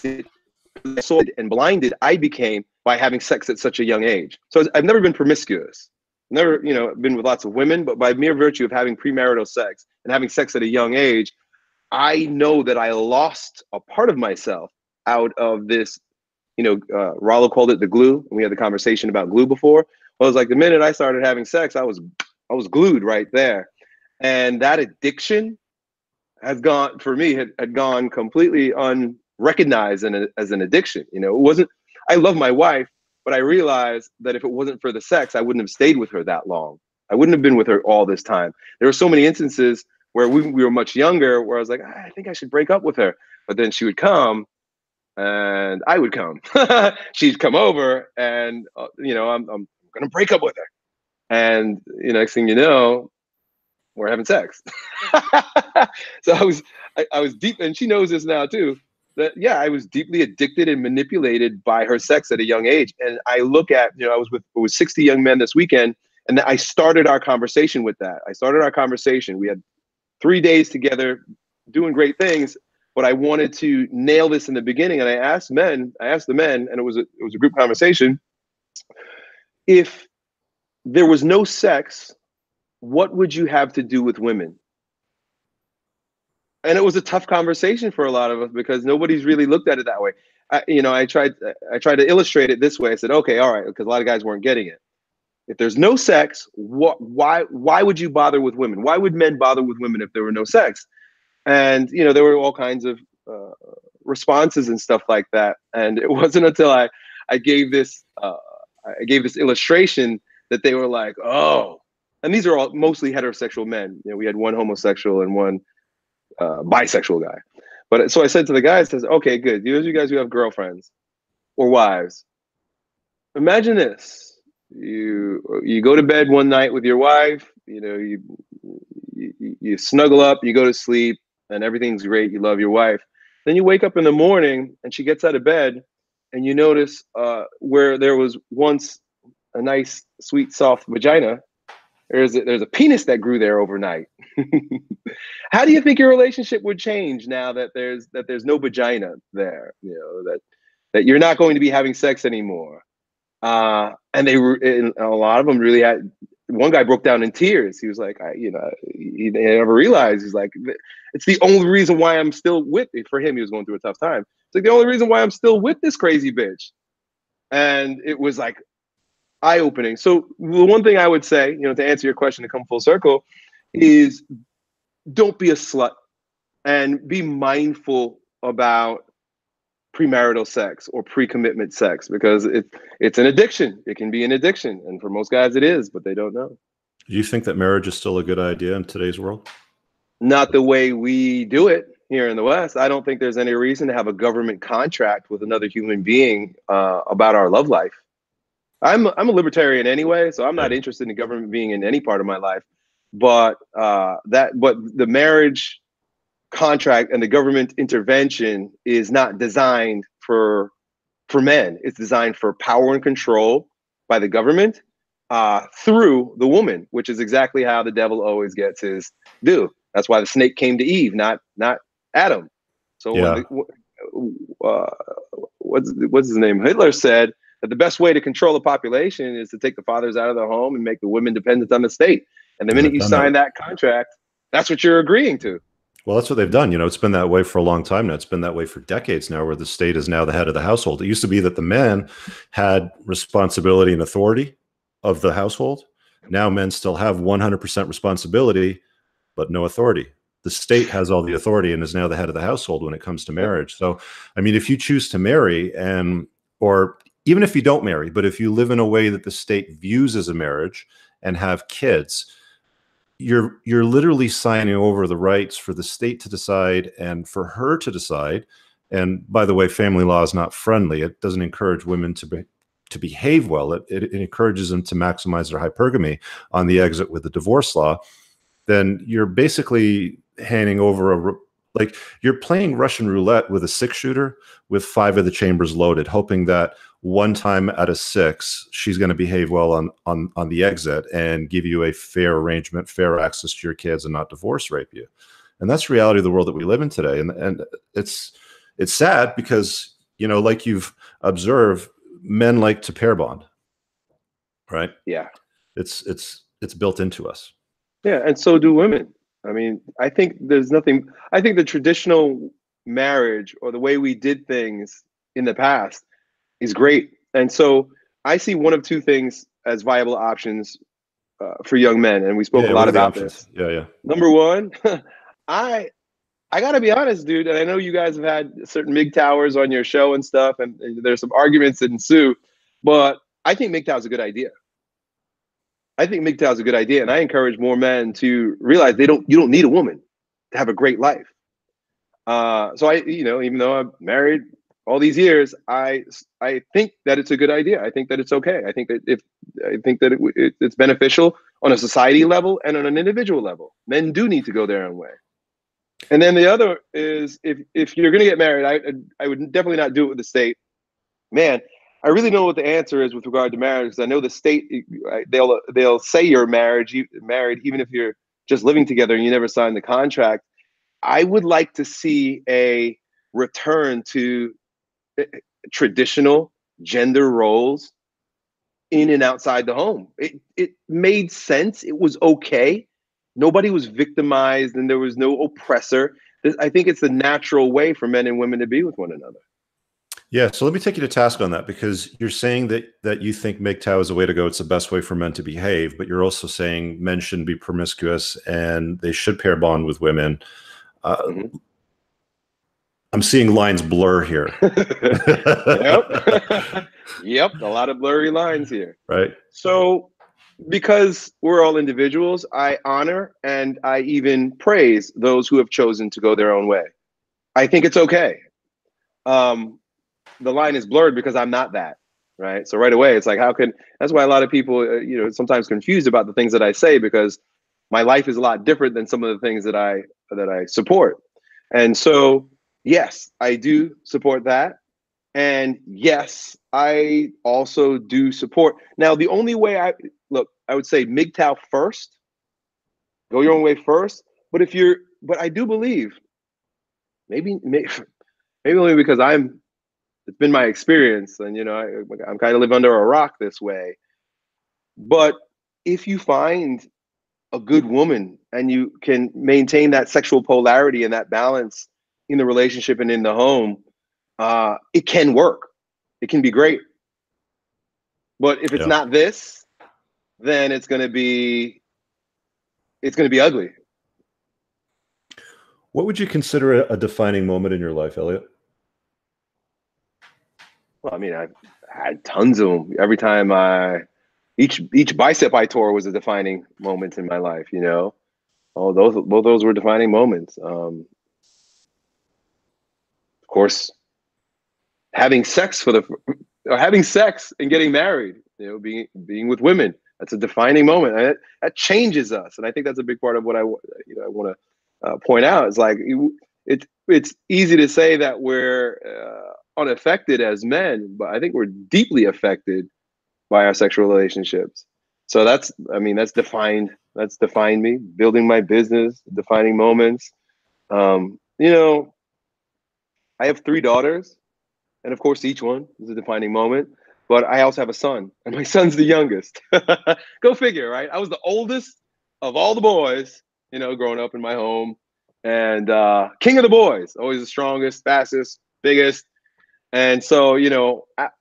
and blinded I became by having sex at such a young age. So I've never been promiscuous, never, been with lots of women, but by mere virtue of having premarital sex and having sex at a young age, I know that I lost a part of myself out of this, Rollo called it the glue. And we had the conversation about glue before. Well, it was like the minute I started having sex, I was glued right there. And that addiction has gone, for me, had gone completely unrecognized as an addiction. It wasn't, I love my wife, but I realized that if it wasn't for the sex, I wouldn't have stayed with her that long. I wouldn't have been with her all this time. There were so many instances where we were much younger, where I was like, I think I should break up with her. But then she would come and I would come. She'd come over and, I'm going to break up with her. And next thing you know, we're having sex. So I was deep, and she knows this now too, that yeah, I was deeply addicted and manipulated by her sex at a young age. And I look at, you know, I was with, it was 60 young men this weekend, and I started our conversation with that. I started our conversation. We had 3 days together doing great things, but I wanted to nail this in the beginning. And I asked the men, and it was a group conversation. If there was no sex, what would you have to do with women? And it was a tough conversation for a lot of us because nobody's really looked at it that way. I tried to illustrate it this way. I said, okay, all right, because a lot of guys weren't getting it. If there's no sex, why would you bother with women? Why would men bother with women if there were no sex? And there were all kinds of responses and stuff like that. And it wasn't until I gave this illustration that they were like, oh. And these are all mostly heterosexual men. We had one homosexual and one bisexual guy. But so I said to the guys, okay, good. You guys who have girlfriends or wives, imagine this. You go to bed one night with your wife, you snuggle up, you go to sleep, and everything's great. You love your wife. Then you wake up in the morning and she gets out of bed, and you notice where there was once a nice, sweet, soft vagina, there's a penis that grew there overnight. How do you think your relationship would change now that there's no vagina there? That you're not going to be having sex anymore. And a lot of them really had. One guy broke down in tears. He was like, he never realized. He's like, it's the only reason why I'm still with it. For him, he was going through a tough time. It's like the only reason why I'm still with this crazy bitch. And it was like eye-opening. So the one thing I would say, to answer your question, to come full circle, is don't be a slut and be mindful about premarital sex or pre-commitment sex, because it's an addiction. It can be an addiction. And for most guys it is, but they don't know.
Do you think that marriage is still a good idea in today's world?
Not the way we do it here in the West. I don't think there's any reason to have a government contract with another human being about our love life. I'm a libertarian anyway, so I'm not interested in government being in any part of my life. But the marriage contract and the government intervention is not designed for men. It's designed for power and control by the government through the woman, which is exactly how the devil always gets his due. That's why the snake came to Eve, not Adam. So what's his name? Hitler said that the best way to control a population is to take the fathers out of the home and make the women dependent on the state. And the minute you sign that contract, that's what you're agreeing to.
Well, that's what they've done. It's been that way for a long time now. It's been that way for decades now, where the state is now the head of the household. It used to be that the men had responsibility and authority of the household. Now men still have 100% responsibility, but no authority. The state has all the authority and is now the head of the household when it comes to marriage. So, I mean, if you choose to marry or even if you don't marry, but if you live in a way that the state views as a marriage and have kids, you're literally signing over the rights for the state to decide and for her to decide. And by the way, family law is not friendly. It doesn't encourage women to behave well. It encourages them to maximize their hypergamy on the exit with the divorce law. Then you're basically handing over you're playing Russian roulette with a 6-shooter with 5 of the chambers loaded, hoping that one time out of 6, she's going to behave well on the exit and give you a fair arrangement, fair access to your kids, and not divorce rape you. And that's the reality of the world that we live in today. And it's sad because, like you've observed, men like to pair bond, right?
Yeah.
It's built into us.
Yeah. And so do women. I mean, I think the traditional marriage or the way we did things in the past is great. And so I see one of two things as viable options for young men. And we spoke a lot about this.
Yeah.
Number one, I gotta be honest, dude. And I know you guys have had certain MGTOWers on your show and stuff, and there's some arguments that ensue, but I think MGTOW is a good idea. And I encourage more men to realize you don't need a woman to have a great life. So even though I'm married, all these years, I think that it's a good idea. I think that it's okay. I think that it's beneficial on a society level and on an individual level. Men do need to go their own way. And then the other is, if you're going to get married, I would definitely not do it with the state. Man, I really know what the answer is with regard to marriage, because I know the state, they'll say you're married even if you're just living together and you never signed the contract. I would like to see a return to traditional gender roles in and outside the home. It made sense. It was okay. Nobody was victimized and there was no oppressor. I think it's the natural way for men and women to be with one another.
Yeah, so let me take you to task on that, because you're saying that you think MGTOW is the way to go. It's the best way for men to behave, but you're also saying men shouldn't be promiscuous and they should pair bond with women.
Mm-hmm.
I'm seeing lines blur here.
Yep. Yep. A lot of blurry lines here.
Right.
So because we're all individuals, I honor and I even praise those who have chosen to go their own way. I think it's okay. The line is blurred because I'm not that, right? So right away, it's like, that's why a lot of people, sometimes confused about the things that I say, because my life is a lot different than some of the things that I support. And so, yes, I do support that. And yes, I also do support. Now, the only way I would say MGTOW first, go your own way first. But I do believe, maybe only because it's been my experience, and I'm kind of live under a rock this way. But if you find a good woman and you can maintain that sexual polarity and that balance in the relationship and in the home, it can work. It can be great. But if it's not this, then it's going to be ugly.
What would you consider a defining moment in your life, Elliott?
Well, I mean, I've had tons of them. Every time each bicep I tore was a defining moment in my life. Both those were defining moments. Of course, having sex and getting married. Being with women. That's a defining moment. And that changes us, and I think that's a big part of what I want to point out. Is like it's easy to say that we're unaffected as men, but I think we're deeply affected by our sexual relationships. So that's defined me. Building my business, defining moments. I have 3 daughters, and of course each one is a defining moment. But I also have a son, and my son's the youngest. Go figure, right? I was the oldest of all the boys, growing up in my home, and king of the boys, always the strongest, fastest, biggest. And so,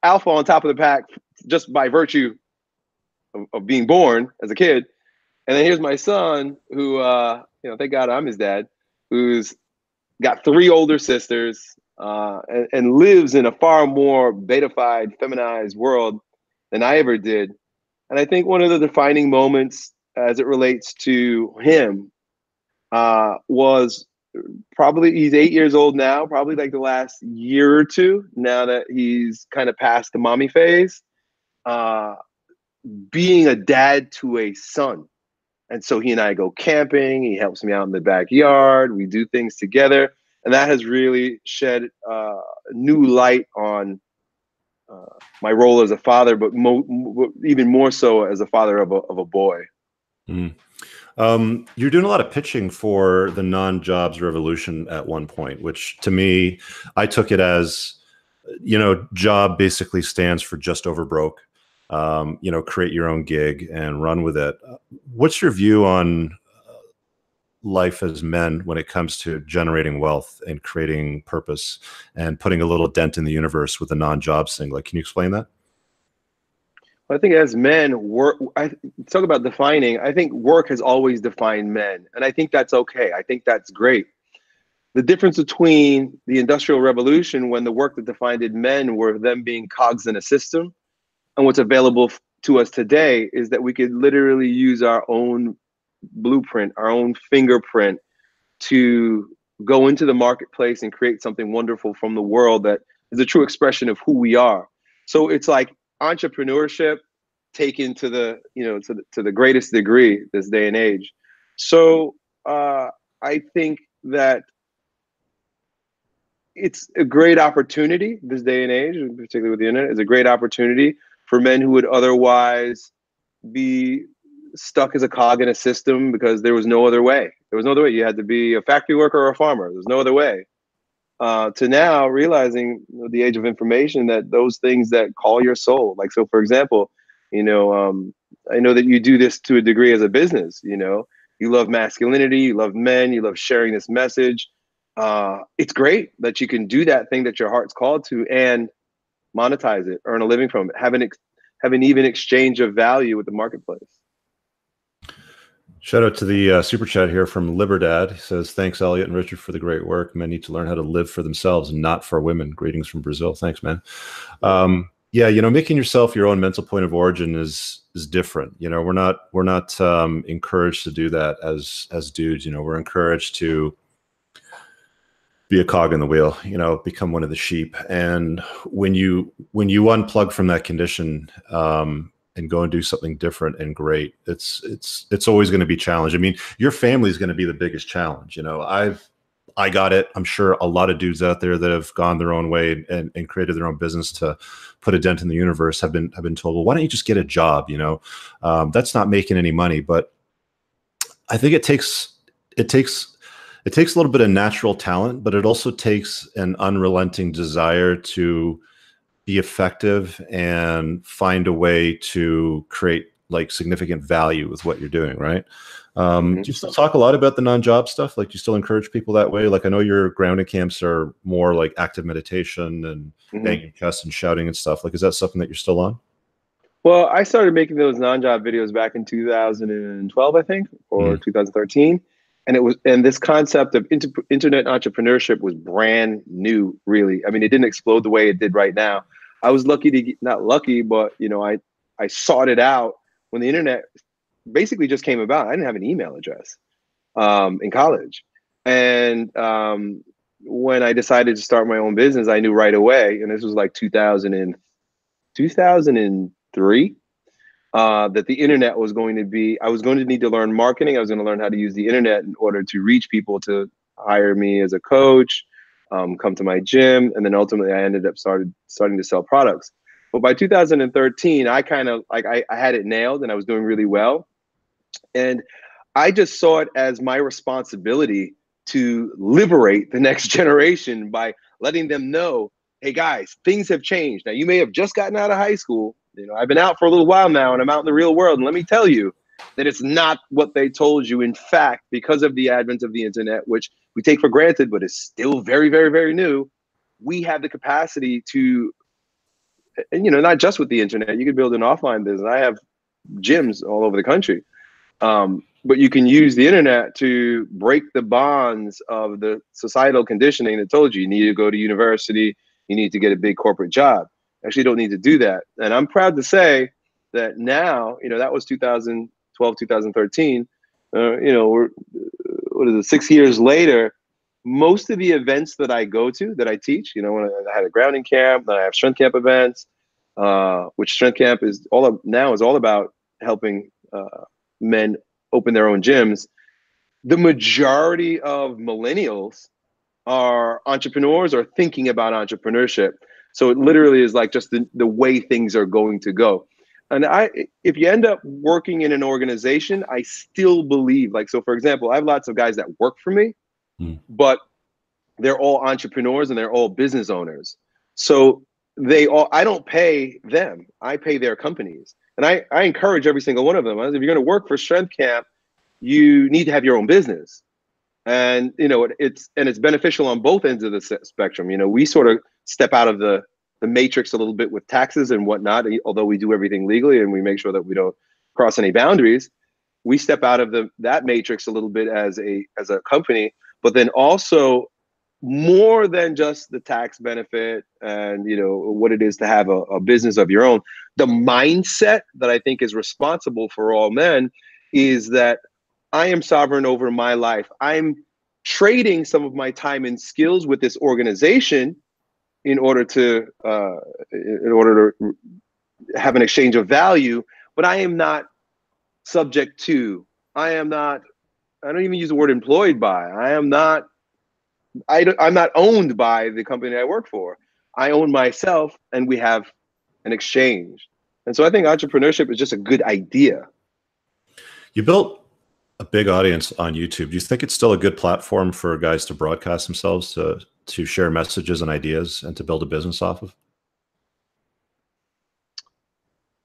alpha on top of the pack, just by virtue of being born as a kid. And then here's my son, who, thank God I'm his dad, who's got 3 older sisters, and lives in a far more betafied, feminized world than I ever did. And I think one of the defining moments as it relates to him was probably, he's 8 years old now, probably like the last year or two, now that he's kind of past the mommy phase, being a dad to a son. And so he and I go camping. He helps me out in the backyard. We do things together. And that has really shed new light on my role as a father, but even more so as a father of a boy.
Mm. You're doing a lot of pitching for the non-jobs revolution at one point, which to me, I took it as, job basically stands for just over broke. Create your own gig and run with it. What's your view on life as men when it comes to generating wealth and creating purpose and putting a little dent in the universe with a non-jobs thing? Like, can you explain that?
I think as men, talk about defining. I think work has always defined men, and I think that's okay. I think that's great. The difference between the Industrial Revolution, when the work that defined men were them being cogs in a system, and what's available to us today is that we could literally use our own blueprint, our own fingerprint, to go into the marketplace and create something wonderful from the world that is a true expression of who we are. So it's like entrepreneurship taken to the, to the greatest degree this day and age. So I think that it's a great opportunity this day and age, particularly with the internet, is a great opportunity for men who would otherwise be stuck as a cog in a system because there was no other way. There was no other way. You had to be a factory worker or a farmer. There's no other way. To now realizing, the age of information, that those things that call your soul, like, so for example, I know that you do this to a degree as a business. You love masculinity, you love men, you love sharing this message. It's great that you can do that thing that your heart's called to and monetize it, earn a living from it, have an even exchange of value with the marketplace.
Shout out to the super chat here from Liberdad. He says, thanks, Elliott and Richard, for the great work. Men need to learn how to live for themselves and not for women. Greetings from Brazil. Thanks, man. Yeah, making yourself your own mental point of origin is different. We're not encouraged to do that as dudes. We're encouraged to be a cog in the wheel, become one of the sheep. And when you unplug from that condition, and go and do something different and great, it's always going to be challenged. I mean, your family is going to be the biggest challenge. I got it. I'm sure a lot of dudes out there that have gone their own way and created their own business to put a dent in the universe have been told, well, why don't you just get a job? That's not making any money. But I think it takes a little bit of natural talent, but it also takes an unrelenting desire to be effective and find a way to create like significant value with what you're doing, right? Do you still talk a lot about the non-job stuff? Like, do you still encourage people that way? Like, I know your grounding camps are more like active meditation and banging chests and shouting and stuff. Like, is that something that you're still on?
Well, I started making those non-job videos back in 2012, I think, or 2013. And this concept of internet entrepreneurship was brand new, really. I mean, it didn't explode the way it did right now. I was not lucky, but I sought it out when the internet basically just came about. I didn't have an email address in college. And when I decided to start my own business, I knew right away, and this was like 2003, that the internet was going to be, I was going to need to learn marketing. I was going to learn how to use the internet in order to reach people to hire me as a coach, come to my gym. And then ultimately I ended up starting to sell products. But by 2013, I kind of I had it nailed and I was doing really well. And I just saw it as my responsibility to liberate the next generation by letting them know, hey guys, things have changed. Now you may have just gotten out of high school. I've been out for a little while now and I'm out in the real world. And let me tell you that it's not what they told you. In fact, because of the advent of the internet, which we take for granted, but is still very, very, very new, we have the capacity to, and not just with the internet, you could build an offline business. I have gyms all over the country. But you can use the internet to break the bonds of the societal conditioning that told you need to go to university, you need to get a big corporate job. Actually, don't need to do that. And I'm proud to say that now, that was 2012, 2013. We're 6 years later. Most of the events that I go to, that I teach, when I had a grounding camp, then I have strength camp events, which strength camp is all about helping men open their own gyms. The majority of millennials are entrepreneurs or thinking about entrepreneurship. So it literally is like just the way things are going to go. And if you end up working in an organization, I still believe, so for example, I have lots of guys that work for me, but they're all entrepreneurs and they're all business owners. So I don't pay them, I pay their companies. And I encourage every single one of them. If you're going to work for Strength Camp, you need to have your own business. And, it's beneficial on both ends of the spectrum. We sort of step out of the matrix a little bit with taxes and whatnot, although we do everything legally and we make sure that we don't cross any boundaries. We step out of that matrix a little bit as a company, but then also more than just the tax benefit and what it is to have a business of your own. The mindset that I think is responsible for all men is that I am sovereign over my life. I'm trading some of my time and skills with this organization in order to have an exchange of value, but I am not subject to. I am not. I don't even use the word employed by. I'm not owned by the company I work for. I own myself, and we have an exchange. And so I think entrepreneurship is just a good idea.
You built a big audience on YouTube. Do you think it's still a good platform for guys to broadcast themselves, to share messages and ideas, and to build a business off of?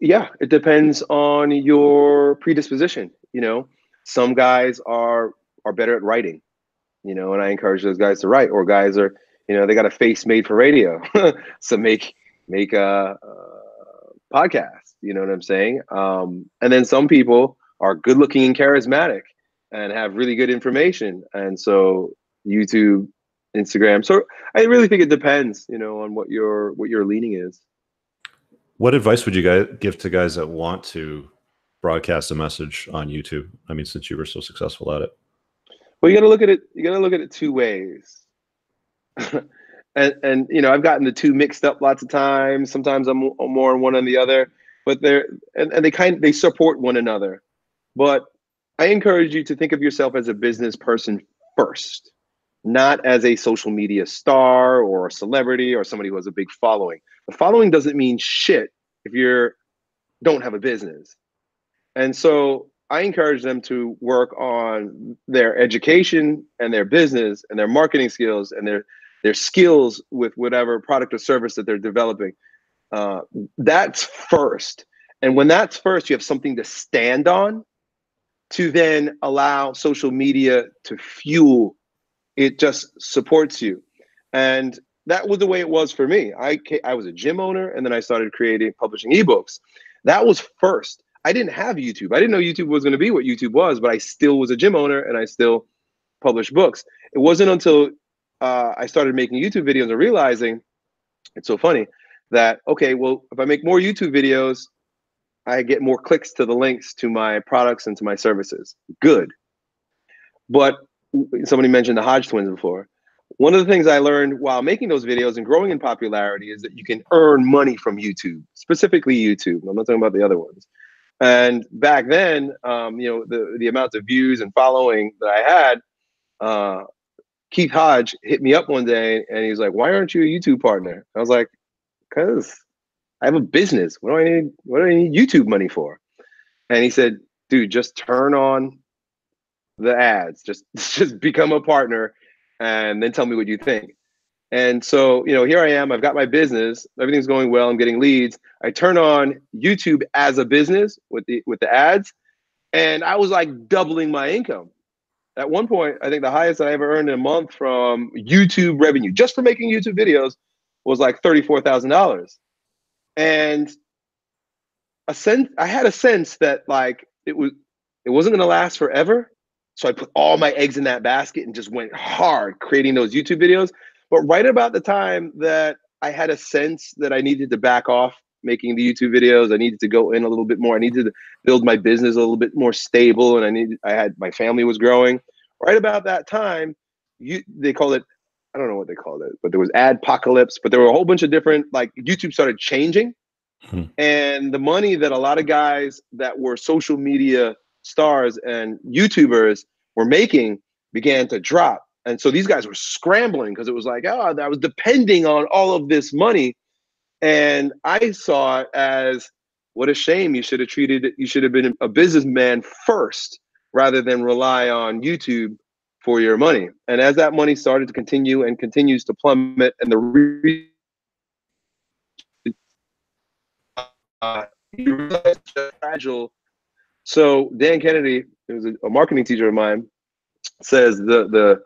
Yeah, it depends on your predisposition. You know, some guys are better at writing, you know, and I encourage those guys to write, or guys are, you know, they got a face made for radio. So make a podcast, you know what I'm saying? And then some people are good looking and charismatic and have really good information. And so YouTube, Instagram. So I really think it depends, you know, on what your leaning is.
What advice would you guys give to guys that want to broadcast a message on YouTube? I mean, since you were so successful at it.
Well, you got to look at it. You got to look at it two ways. and you know, I've gotten the two mixed up lots of times. Sometimes I'm more on one than the other, but they support one another. But I encourage you to think of yourself as a business person first, not as a social media star or a celebrity or somebody who has a big following. The following doesn't mean shit if you don't have a business. And so I encourage them to work on their education and their business and their marketing skills and their skills with whatever product or service that they're developing. That's first. And when that's first, you have something to stand on to then allow social media to fuel. It just supports you. And that was the way it was for me. I was a gym owner, and then I started publishing ebooks. That was first. I didn't have YouTube. I didn't know YouTube was going to be what YouTube was, but I still was a gym owner and I still published books. It wasn't until I started making YouTube videos and realizing, it's so funny, that, okay, well, if I make more YouTube videos, I get more clicks to the links to my products and to my services. Good. But somebody mentioned the Hodge twins before. One of the things I learned while making those videos and growing in popularity is that you can earn money from YouTube, specifically YouTube. I'm not talking about the other ones. And back then, you know, the amount of views and following that I had, Keith Hodge hit me up one day and he was like, "Why aren't you a YouTube partner?" I was like, "Because I have a business. What do I need YouTube money for?" And he said, "Dude, just turn on the ads. Just become a partner and then tell me what you think." And so, you know, here I am, I've got my business, everything's going well, I'm getting leads. I turn on YouTube as a business with the ads, and I was like doubling my income. At one point, I think the highest I ever earned in a month from YouTube revenue, just for making YouTube videos, was like $34,000. And I had a sense that like it wasn't gonna last forever. So I put all my eggs in that basket and just went hard creating those YouTube videos. But right about the time that I had a sense that I needed to back off making the YouTube videos, I needed to go in a little bit more. I needed to build my business a little bit more stable, and my family was growing. Right about that time, they called it, I don't know what they called it, but there was adpocalypse, but there were a whole bunch of different, like, YouTube started changing. And the money that a lot of guys that were social media stars and YouTubers were making began to drop. And so these guys were scrambling because it was like, oh, I was depending on all of this money. And I saw it as, what a shame. You should have been a businessman first rather than rely on YouTube for your money. And as that money started to continue and continues to plummet, and you realize it's fragile. So Dan Kennedy, who was a marketing teacher of mine, says the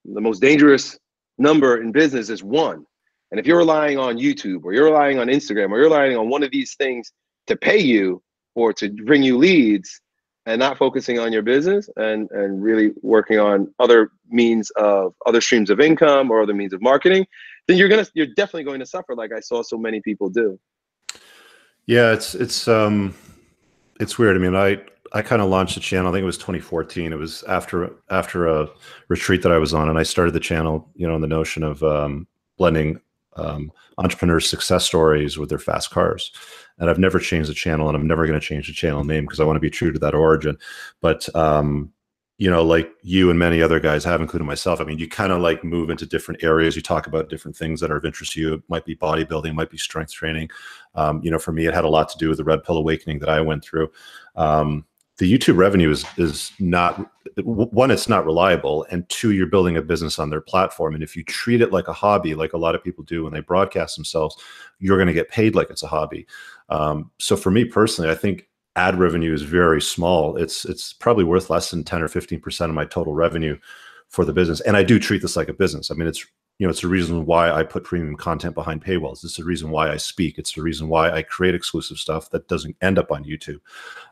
most dangerous number in business is 1. And if you're relying on YouTube, or you're relying on Instagram, or you're relying on one of these things to pay you or to bring you leads, and not focusing on your business and really working on other streams of income or other means of marketing, then you're definitely going to suffer, like I saw so many people do.
Yeah, it's weird. I mean, I kind of launched the channel, I think it was 2014. It was after a retreat that I was on, and I started the channel, you know, on the notion of blending entrepreneurs' success stories with their fast cars. And I've never changed the channel, and I'm never going to change the channel name because I want to be true to that origin. But you know, like you and many other guys have, including myself, I mean, you kind of like move into different areas. You talk about different things that are of interest to you. It might be bodybuilding, might be strength training. You know, for me, it had a lot to do with the red pill awakening that I went through. The YouTube revenue is not, one, it's not reliable, and two, you're building a business on their platform. And if you treat it like a hobby, like a lot of people do when they broadcast themselves, you're going to get paid like it's a hobby. So for me personally, I think ad revenue is very small. It's probably worth less than 10 or 15% of my total revenue for the business. And I do treat this like a business. I mean, it's, you know, it's the reason why I put premium content behind paywalls. It's the reason why I speak. It's the reason why I create exclusive stuff that doesn't end up on YouTube.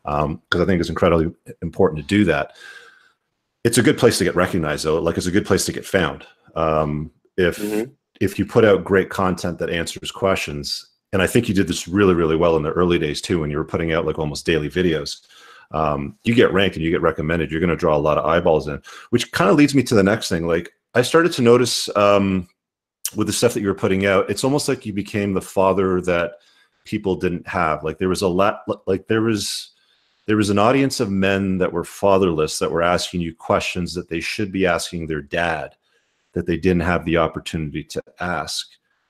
Because I think it's incredibly important to do that. It's a good place to get recognized, though. Like, it's a good place to get found. If you put out great content that answers questions, and I think you did this really, really well in the early days too, when you were putting out like almost daily videos, you get ranked and you get recommended. You're going to draw a lot of eyeballs in, which kind of leads me to the next thing. Like, I started to notice with the stuff that you were putting out, it's almost like you became the father that people didn't have. Like, there was a lot, like there was an audience of men that were fatherless that were asking you questions that they should be asking their dad, that they didn't have the opportunity to ask.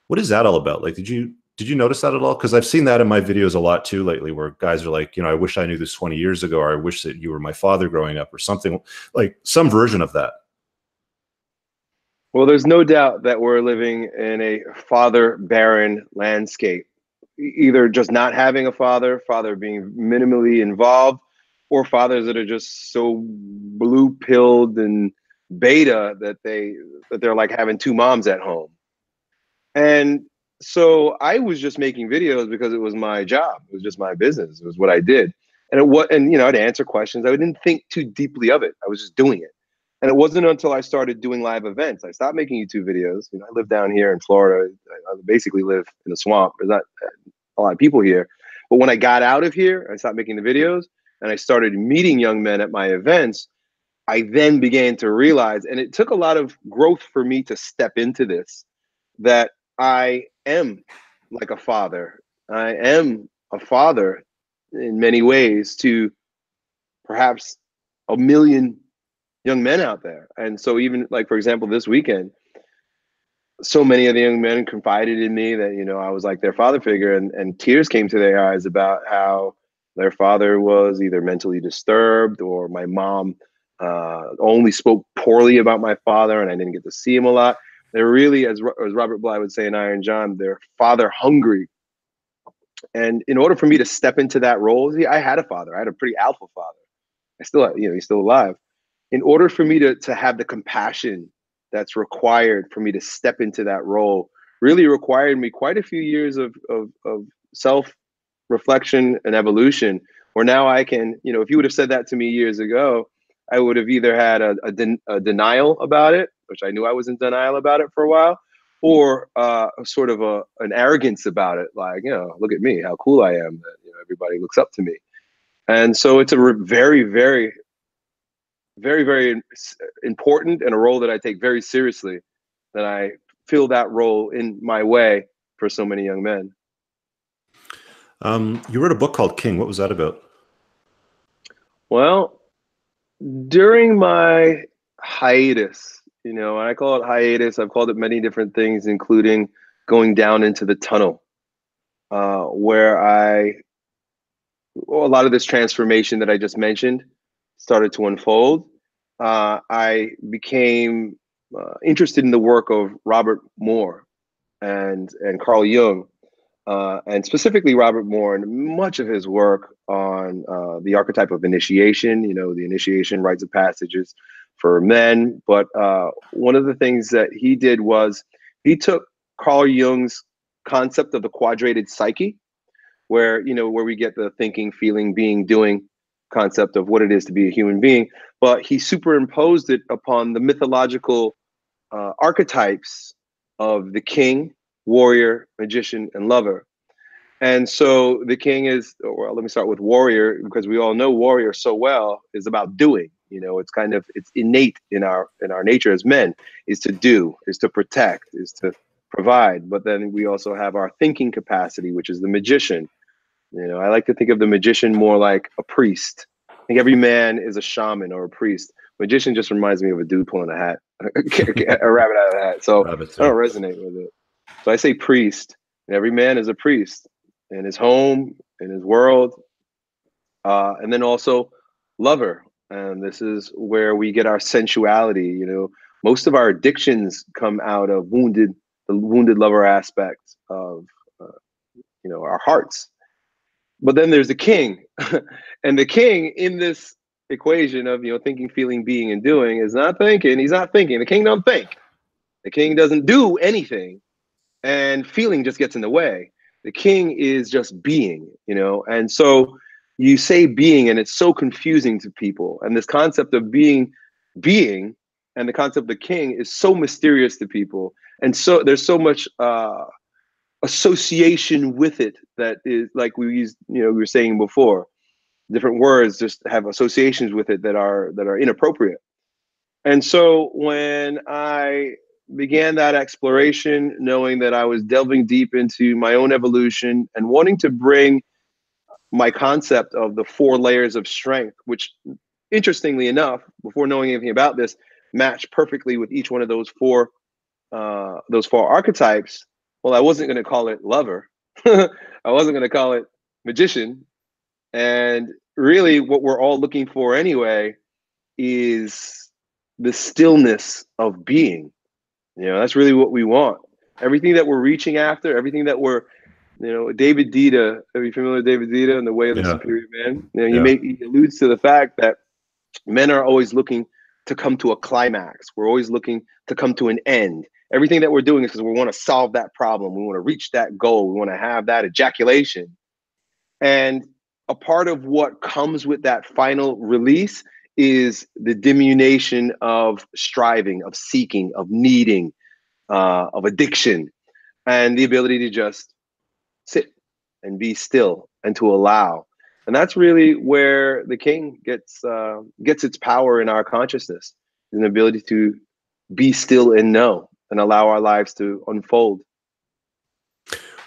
What is that all about? Like, did you notice that at all? Because I've seen that in my videos a lot too lately, where guys are like, you know, I wish I knew this 20 years ago, or I wish that you were my father growing up, or something, like some version of that.
Well, there's no doubt that we're living in a father barren landscape, either just not having a father being minimally involved, or fathers that are just so blue pilled and beta that they're like having two moms at home. And so I was just making videos because it was my job. It was just my business. It was what I did. And you know, I'd answer questions. I didn't think too deeply of it. I was just doing it. And it wasn't until I started doing live events. I stopped making YouTube videos. You know, I live down here in Florida. I basically live in a swamp. There's not a lot of people here. But when I got out of here, I stopped making the videos and I started meeting young men at my events. I then began to realize, and it took a lot of growth for me to step into this, that I am like a father. I am a father in many ways to perhaps a million young men out there. And so even like, for example, this weekend, so many of the young men confided in me that, you know, I was like their father figure, and tears came to their eyes about how their father was either mentally disturbed, or my mom only spoke poorly about my father and I didn't get to see him a lot. They're really, as Robert Bly would say in Iron John, they're father hungry. And in order for me to step into that role, see, I had a father. I had a pretty alpha father. I still, you know, he's still alive. In order for me to have the compassion that's required for me to step into that role, really required me quite a few years of self-reflection and evolution, where now I can, you know, if you would have said that to me years ago, I would have either had a denial about it, which I knew I was in denial about it for a while, or sort of an arrogance about it, like, you know, look at me, how cool I am, that, you know, everybody looks up to me. And so it's a very, very, very, very important, and a role that I take very seriously, that I feel that role in my way for so many young men.
You wrote a book called King. What was that about?
Well, during my hiatus, you know, I call it hiatus, I've called it many different things, including going down into the tunnel, where a lot of this transformation that I just mentioned started to unfold. I became interested in the work of Robert Moore and Carl Jung, and specifically Robert Moore, and much of his work on the archetype of initiation, you know, the initiation rites of passages for men. But one of the things that he did was he took Carl Jung's concept of the quadrated psyche, where, you know, where we get the thinking, feeling, being, doing concept of what it is to be a human being, but he superimposed it upon the mythological archetypes of the king, warrior, magician, and lover. And so the king is, well, let me start with warrior, because we all know warrior so well is about doing. You know, it's innate in our nature as men, is to do, is to protect, is to provide. But then we also have our thinking capacity, which is the magician. You know, I like to think of the magician more like a priest. I think every man is a shaman or a priest. Magician just reminds me of a dude pulling a hat, a rabbit out of a hat. So
Rabbit
I don't
too.
resonate with it. So I say priest, and every man is a priest in his home, in his world, and then also lover. And this is where we get our sensuality. You know, most of our addictions come out of the wounded lover aspect of, you know, our hearts. But then there's the king, and the king in this equation of, you know, thinking, feeling, being, and doing is not thinking. He's not thinking. The king don't think. The king doesn't do anything, and feeling just gets in the way. The king is just being, you know. And so you say being, and it's so confusing to people. And this concept of being, and the concept of king is so mysterious to people. And so there's so much association with it that is, like we used, you know, we were saying before, different words just have associations with it that are inappropriate. And so when I began that exploration, knowing that I was delving deep into my own evolution and wanting to bring my concept of the 4 layers of strength, which interestingly enough, before knowing anything about this, match perfectly with each one of those four archetypes. Well, I wasn't going to call it lover. I wasn't going to call it magician. And really what we're all looking for anyway is the stillness of being. You know, that's really what we want. Everything that we're reaching after, everything that we're, you know, David Dita, are you familiar with David Dita and the way of the
Yeah.
superior man? You know,
Yeah.
he alludes to the fact that men are always looking to come to a climax. We're always looking to come to an end. Everything that we're doing is because we want to solve that problem. We want to reach that goal. We want to have that ejaculation. And a part of what comes with that final release is the diminution of striving, of seeking, of needing, of addiction, and the ability to just sit and be still and to allow. And that's really where the king gets its power in our consciousness, an ability to be still and know and allow our lives to unfold.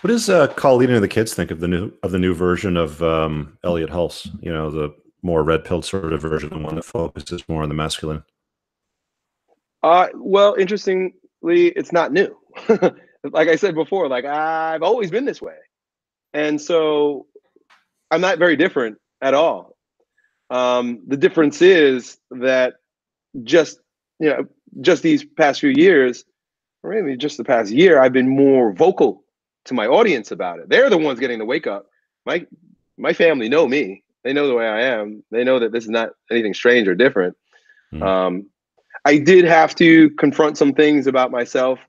What does Colleen and the kids think of the new version of Elliott Hulse? You know, the more red pill sort of version, the one that focuses more on the masculine.
Well, interestingly, it's not new. Like I said before, like I've always been this way, and so I'm not very different at all. The difference is that just, you know, just these past few years, or maybe just the past year, I've been more vocal to my audience about it. They're the ones getting the wake up. My family know me. They know the way I am. They know that this is not anything strange or different. Mm. I did have to confront some things about myself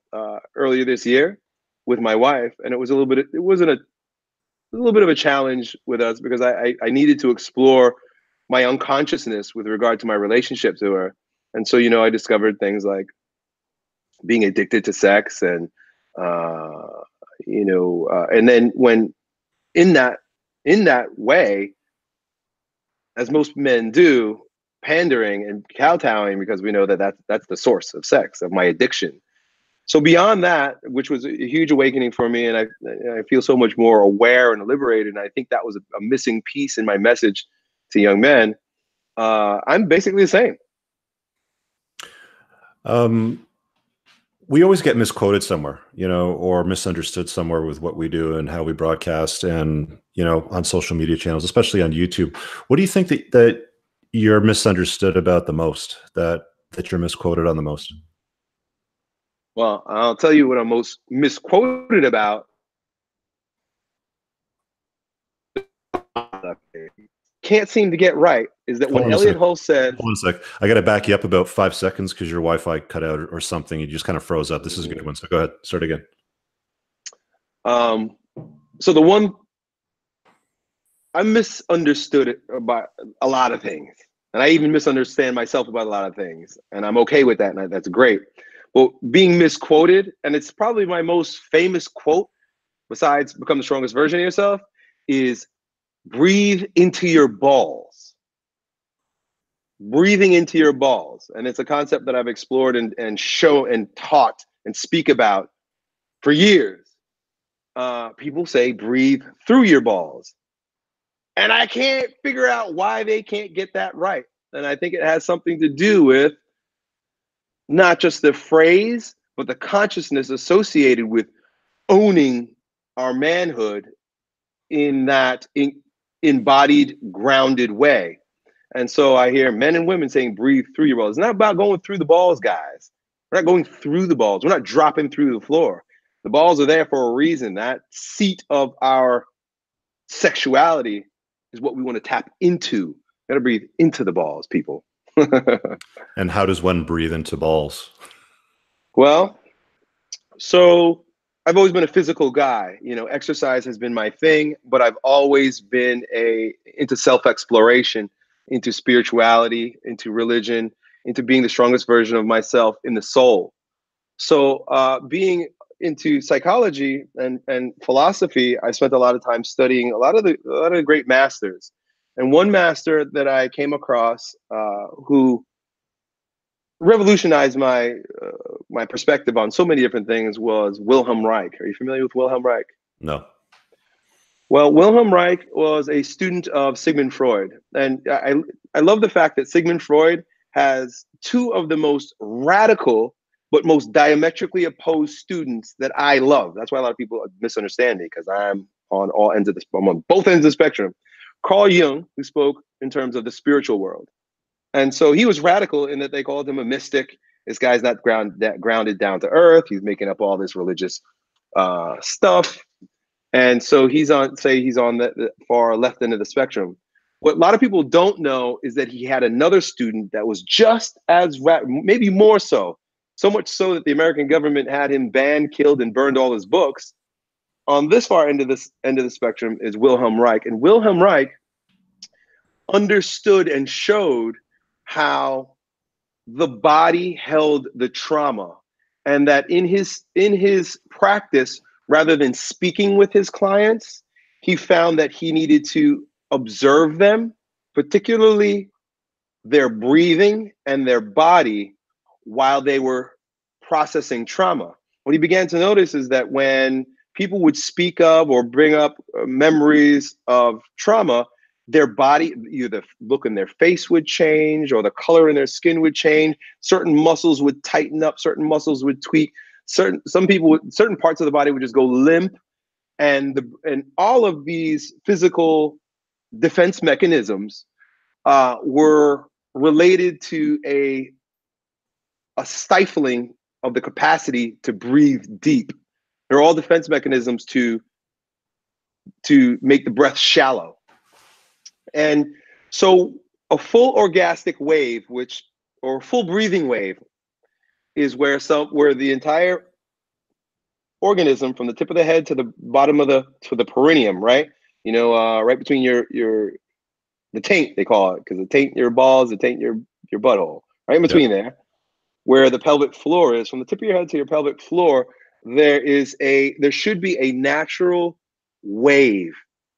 earlier this year with my wife, and it was a little bit. It wasn't a little bit of a challenge with us because I needed to explore my unconsciousness with regard to my relationship to her. And so, you know, I discovered things like being addicted to sex and, you know, and then when in that way, as most men do, pandering and kowtowing because we know that that's the source of sex, of my addiction. So beyond that, which was a huge awakening for me, and I feel so much more aware and liberated, and I think that was a missing piece in my message to young men. I'm basically the same.
We always get misquoted somewhere, you know, or misunderstood somewhere with what we do and how we broadcast and, you know, on social media channels, especially on YouTube. What do you think that you're misunderstood about the most, that you're misquoted on the most?
Well, I'll tell you what I'm most misquoted about. Can't seem to get right is that when Elliott Hulse said,
hold on a sec. I got to back you up about 5 seconds because your Wi-Fi cut out or something. You just kind of froze up. This is a good one. So go ahead. Start again.
So the one I misunderstood about a lot of things. And I even misunderstand myself about a lot of things. And I'm okay with that. And that's great. Well, being misquoted, and it's probably my most famous quote, besides become the strongest version of yourself, is breathe into your balls. Breathing into your balls. And it's a concept that I've explored and show and taught and speak about For years, people say breathe through your balls. And I can't figure out why they can't get that right. And I think it has something to do with not just the phrase, but the consciousness associated with owning our manhood in that embodied, grounded way. And so I hear men and women saying, breathe through your balls. It's not about going through the balls, guys. We're not going through the balls. We're not dropping through the floor. The balls are there for a reason. That seat of our sexuality is what we want to tap into. Got to breathe into the balls, people.
And how does one breathe into balls?
Well, so I've always been a physical guy. You know, exercise has been my thing, but I've always been into self-exploration, into spirituality, into religion, into being the strongest version of myself in the soul. So being into psychology and philosophy, I spent a lot of time studying a lot of the great masters. And one master that I came across who revolutionized my perspective on so many different things was Wilhelm Reich. Are you familiar with Wilhelm Reich?
No.
Well, Wilhelm Reich was a student of Sigmund Freud. And I love the fact that Sigmund Freud has two of the most radical but most diametrically opposed students that I love. That's why a lot of people misunderstand me, because I'm on both ends of the spectrum. Carl Jung, who spoke in terms of the spiritual world. And so he was radical in that they called him a mystic. This guy's not grounded down to earth. He's making up all this religious stuff. And so he's on the far left end of the spectrum. What a lot of people don't know is that he had another student that was just as maybe more so much so that the American government had him banned, killed, and burned all his books. On this far end of the spectrum is Wilhelm Reich. And Wilhelm Reich understood and showed how the body held the trauma, and that in his practice, rather than speaking with his clients, he found that he needed to observe them, particularly their breathing and their body, while they were processing trauma. What he began to notice is that when people would speak of or bring up memories of trauma, their body, either the look in their face would change or the color in their skin would change. Certain muscles would tighten up, certain muscles would tweak. Certain parts of the body would just go limp. And all of these physical defense mechanisms were related to a stifling of the capacity to breathe deep. They're all defense mechanisms to make the breath shallow. And so a full orgastic wave, or full breathing wave, is where the entire organism, from the tip of the head to the bottom of to the perineum, right? You know, right between the taint, they call it, because the taint your balls, the taint your butthole, right in between there, where the pelvic floor is. From the tip of your head to your pelvic floor, there should be a natural wave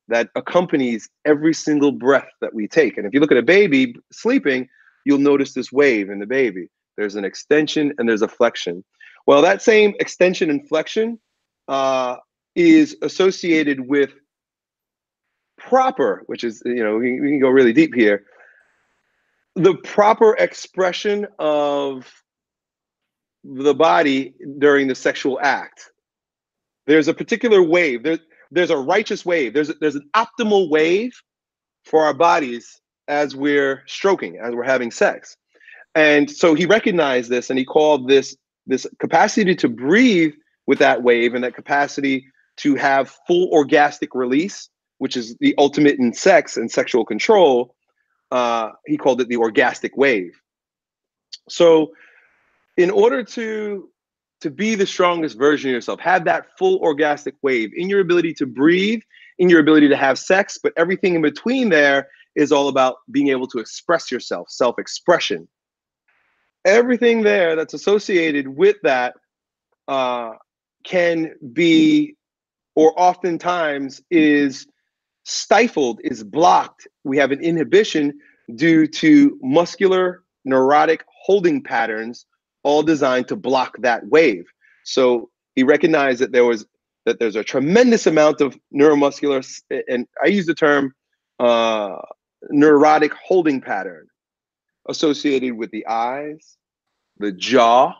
that accompanies every single breath that we take. And if you look at a baby sleeping, you'll notice this wave in the baby. There's an extension and there's a flexion. Well, that same extension and flexion is associated with proper, which is, you know, we can go really deep here, the proper expression of the body during the sexual act. There's a particular wave. There's a righteous wave. There's an optimal wave for our bodies as we're stroking, as we're having sex. And so he recognized this, and he called this capacity to breathe with that wave, and that capacity to have full orgastic release, which is the ultimate in sex and sexual control. He called it the orgastic wave. So in order to be the strongest version of yourself, have that full orgastic wave in your ability to breathe, in your ability to have sex, but everything in between there is all about being able to express yourself, self-expression. Everything there that's associated with that can be, or oftentimes is stifled, is blocked. We have an inhibition due to muscular neurotic holding patterns, all designed to block that wave. So he recognized that there's a tremendous amount of neuromuscular, and I use the term neurotic holding pattern associated with the eyes, the jaw,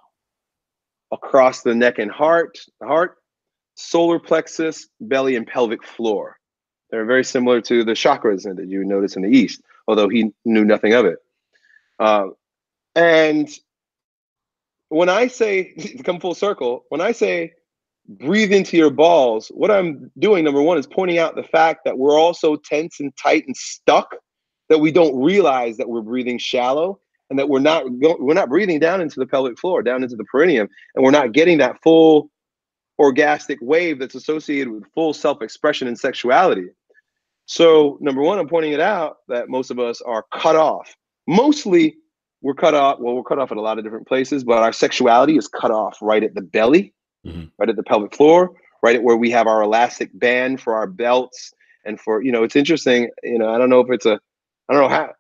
across the neck and heart, solar plexus, belly, and pelvic floor. They're very similar to the chakras that you notice in the East, although he knew nothing of it. And when I say, to come full circle, when I say breathe into your balls, what I'm doing, number one, is pointing out the fact that we're all so tense and tight and stuck that we don't realize that we're breathing shallow, and that we're not breathing down into the pelvic floor, down into the perineum, and we're not getting that full orgastic wave that's associated with full self-expression and sexuality. So number one, I'm pointing it out that most of us are cut off. Mostly we're cut off. Well, we're cut off at a lot of different places, but our sexuality is cut off right at the belly, right at the pelvic floor, right at where we have our elastic band for our belts. And for, it's interesting, I don't know if I don't know how,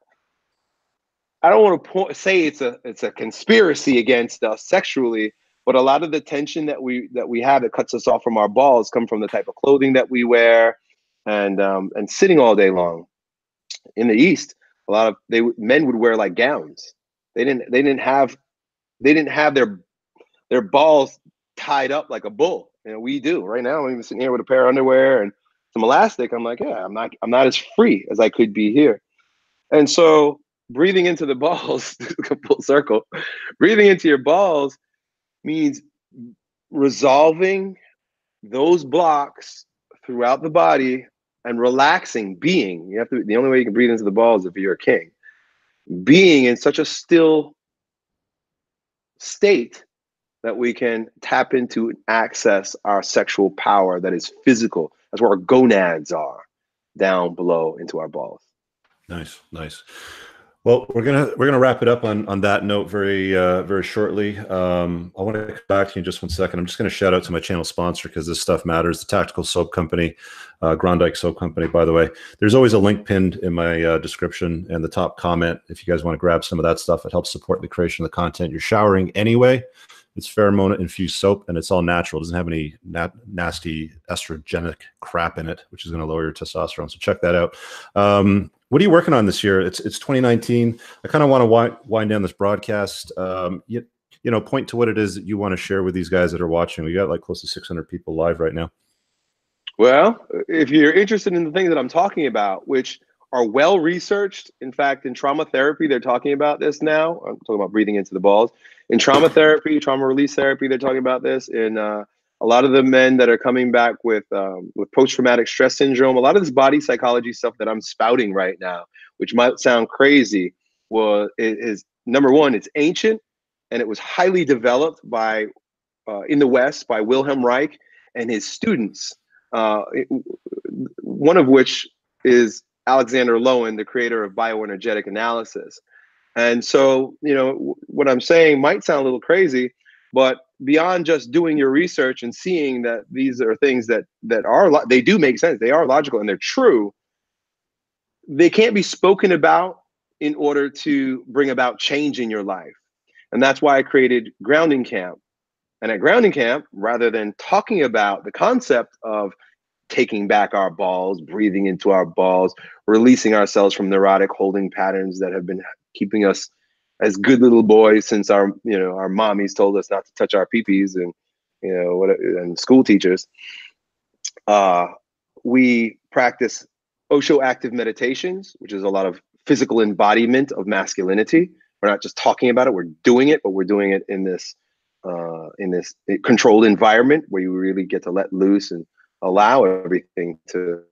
I don't want to say it's a conspiracy against us sexually, but a lot of the tension that we have that cuts us off from our balls come from the type of clothing that we wear, and sitting all day long. In the East, a lot of men would wear like gowns. They didn't have their balls tied up like a bull. We do right now. I'm even sitting here with a pair of underwear and some elastic. I'm like, yeah, I'm not as free as I could be here. And so breathing into the balls, full circle, breathing into your balls means resolving those blocks throughout the body and relaxing, being. The only way you can breathe into the balls is if you're a king. Being in such a still state that we can tap into and access our sexual power that is physical. That's where our gonads are, down below into our balls.
Nice. Well, we're gonna wrap it up on that note very shortly. I want to come back to you in just 1 second. I'm just going to shout out to my channel sponsor, because this stuff matters. The Tactical Soap Company, Grondike Soap Company. By the way, there's always a link pinned in my description and the top comment if you guys want to grab some of that stuff. It helps support the creation of the content. You're showering anyway. It's pheromone infused soap, and it's all natural. It doesn't have any nasty estrogenic crap in it, which is going to lower your testosterone. So check that out. What are you working on this year? It's 2019. I kind of want to wind down this broadcast. Point to what it is that you want to share with these guys that are watching. We got like close to 600 people live right now.
Well, if you're interested in the things that I'm talking about, which are well researched, in fact, in trauma therapy, they're talking about this now. I'm talking about breathing into the balls. In trauma therapy, trauma release therapy, they're talking about this. In a lot of the men that are coming back with post-traumatic stress syndrome, a lot of this body psychology stuff that I'm spouting right now, which might sound crazy, is number one, it's ancient, and it was highly developed by in the West by Wilhelm Reich and his students. One of which is Alexander Lowen, the creator of bioenergetic analysis. And so, what I'm saying might sound a little crazy, but beyond just doing your research and seeing that these are things that they do make sense, they are logical and they're true, they can't be spoken about in order to bring about change in your life. And that's why I created Grounding Camp. And at Grounding Camp, rather than talking about the concept of taking back our balls, breathing into our balls, releasing ourselves from neurotic holding patterns that have been keeping us as good little boys since our mommies told us not to touch our peepees, and and school teachers. We practice Osho active meditations, which is a lot of physical embodiment of masculinity. We're not just talking about it; we're doing it, but we're doing it in this controlled environment where you really get to let loose and allow everything to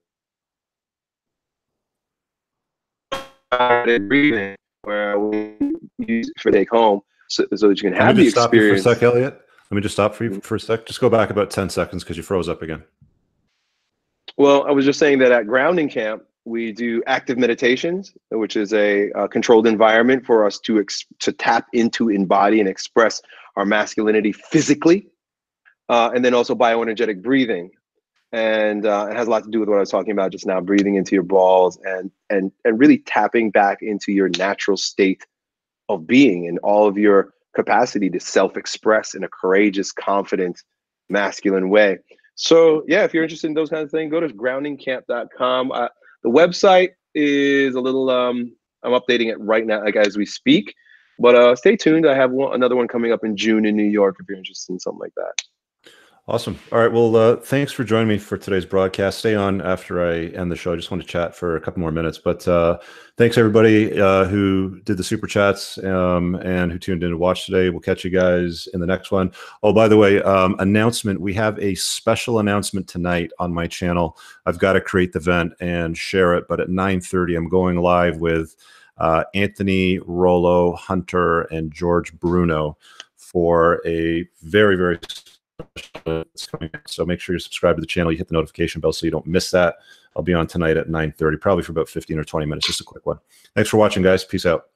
breathing, where we use it for take home, so that you can have the experience.
Stop you for a sec, Elliot. Let me just stop for you for a sec. Just go back about 10 seconds because you froze up again.
Well, I was just saying that at Grounding Camp, we do active meditations, which is a controlled environment for us to tap into, embody, and express our masculinity physically, and then also bioenergetic breathing. And it has a lot to do with what I was talking about just now, breathing into your balls and really tapping back into your natural state of being and all of your capacity to self-express in a courageous, confident, masculine way. So yeah, if you're interested in those kinds of things, go to groundingcamp.com. The website is a little, I'm updating it right now, like as we speak, but stay tuned. I have another one coming up in June in New York if you're interested in something like that.
Awesome. All right. Well, thanks for joining me for today's broadcast. Stay on after I end the show. I just want to chat for a couple more minutes, but thanks everybody who did the super chats and who tuned in to watch today. We'll catch you guys in the next one. Oh, by the way, announcement. We have a special announcement tonight on my channel. I've got to create the event and share it, but at 9:30, I'm going live with Anthony, Rollo, Hunter, and George Bruno for a very, very so make sure you subscribe to the channel. You hit the notification bell so you don't miss that. I'll be on tonight at 9:30, probably for about 15 or 20 minutes. Just a quick one. Thanks for watching, guys. Peace out.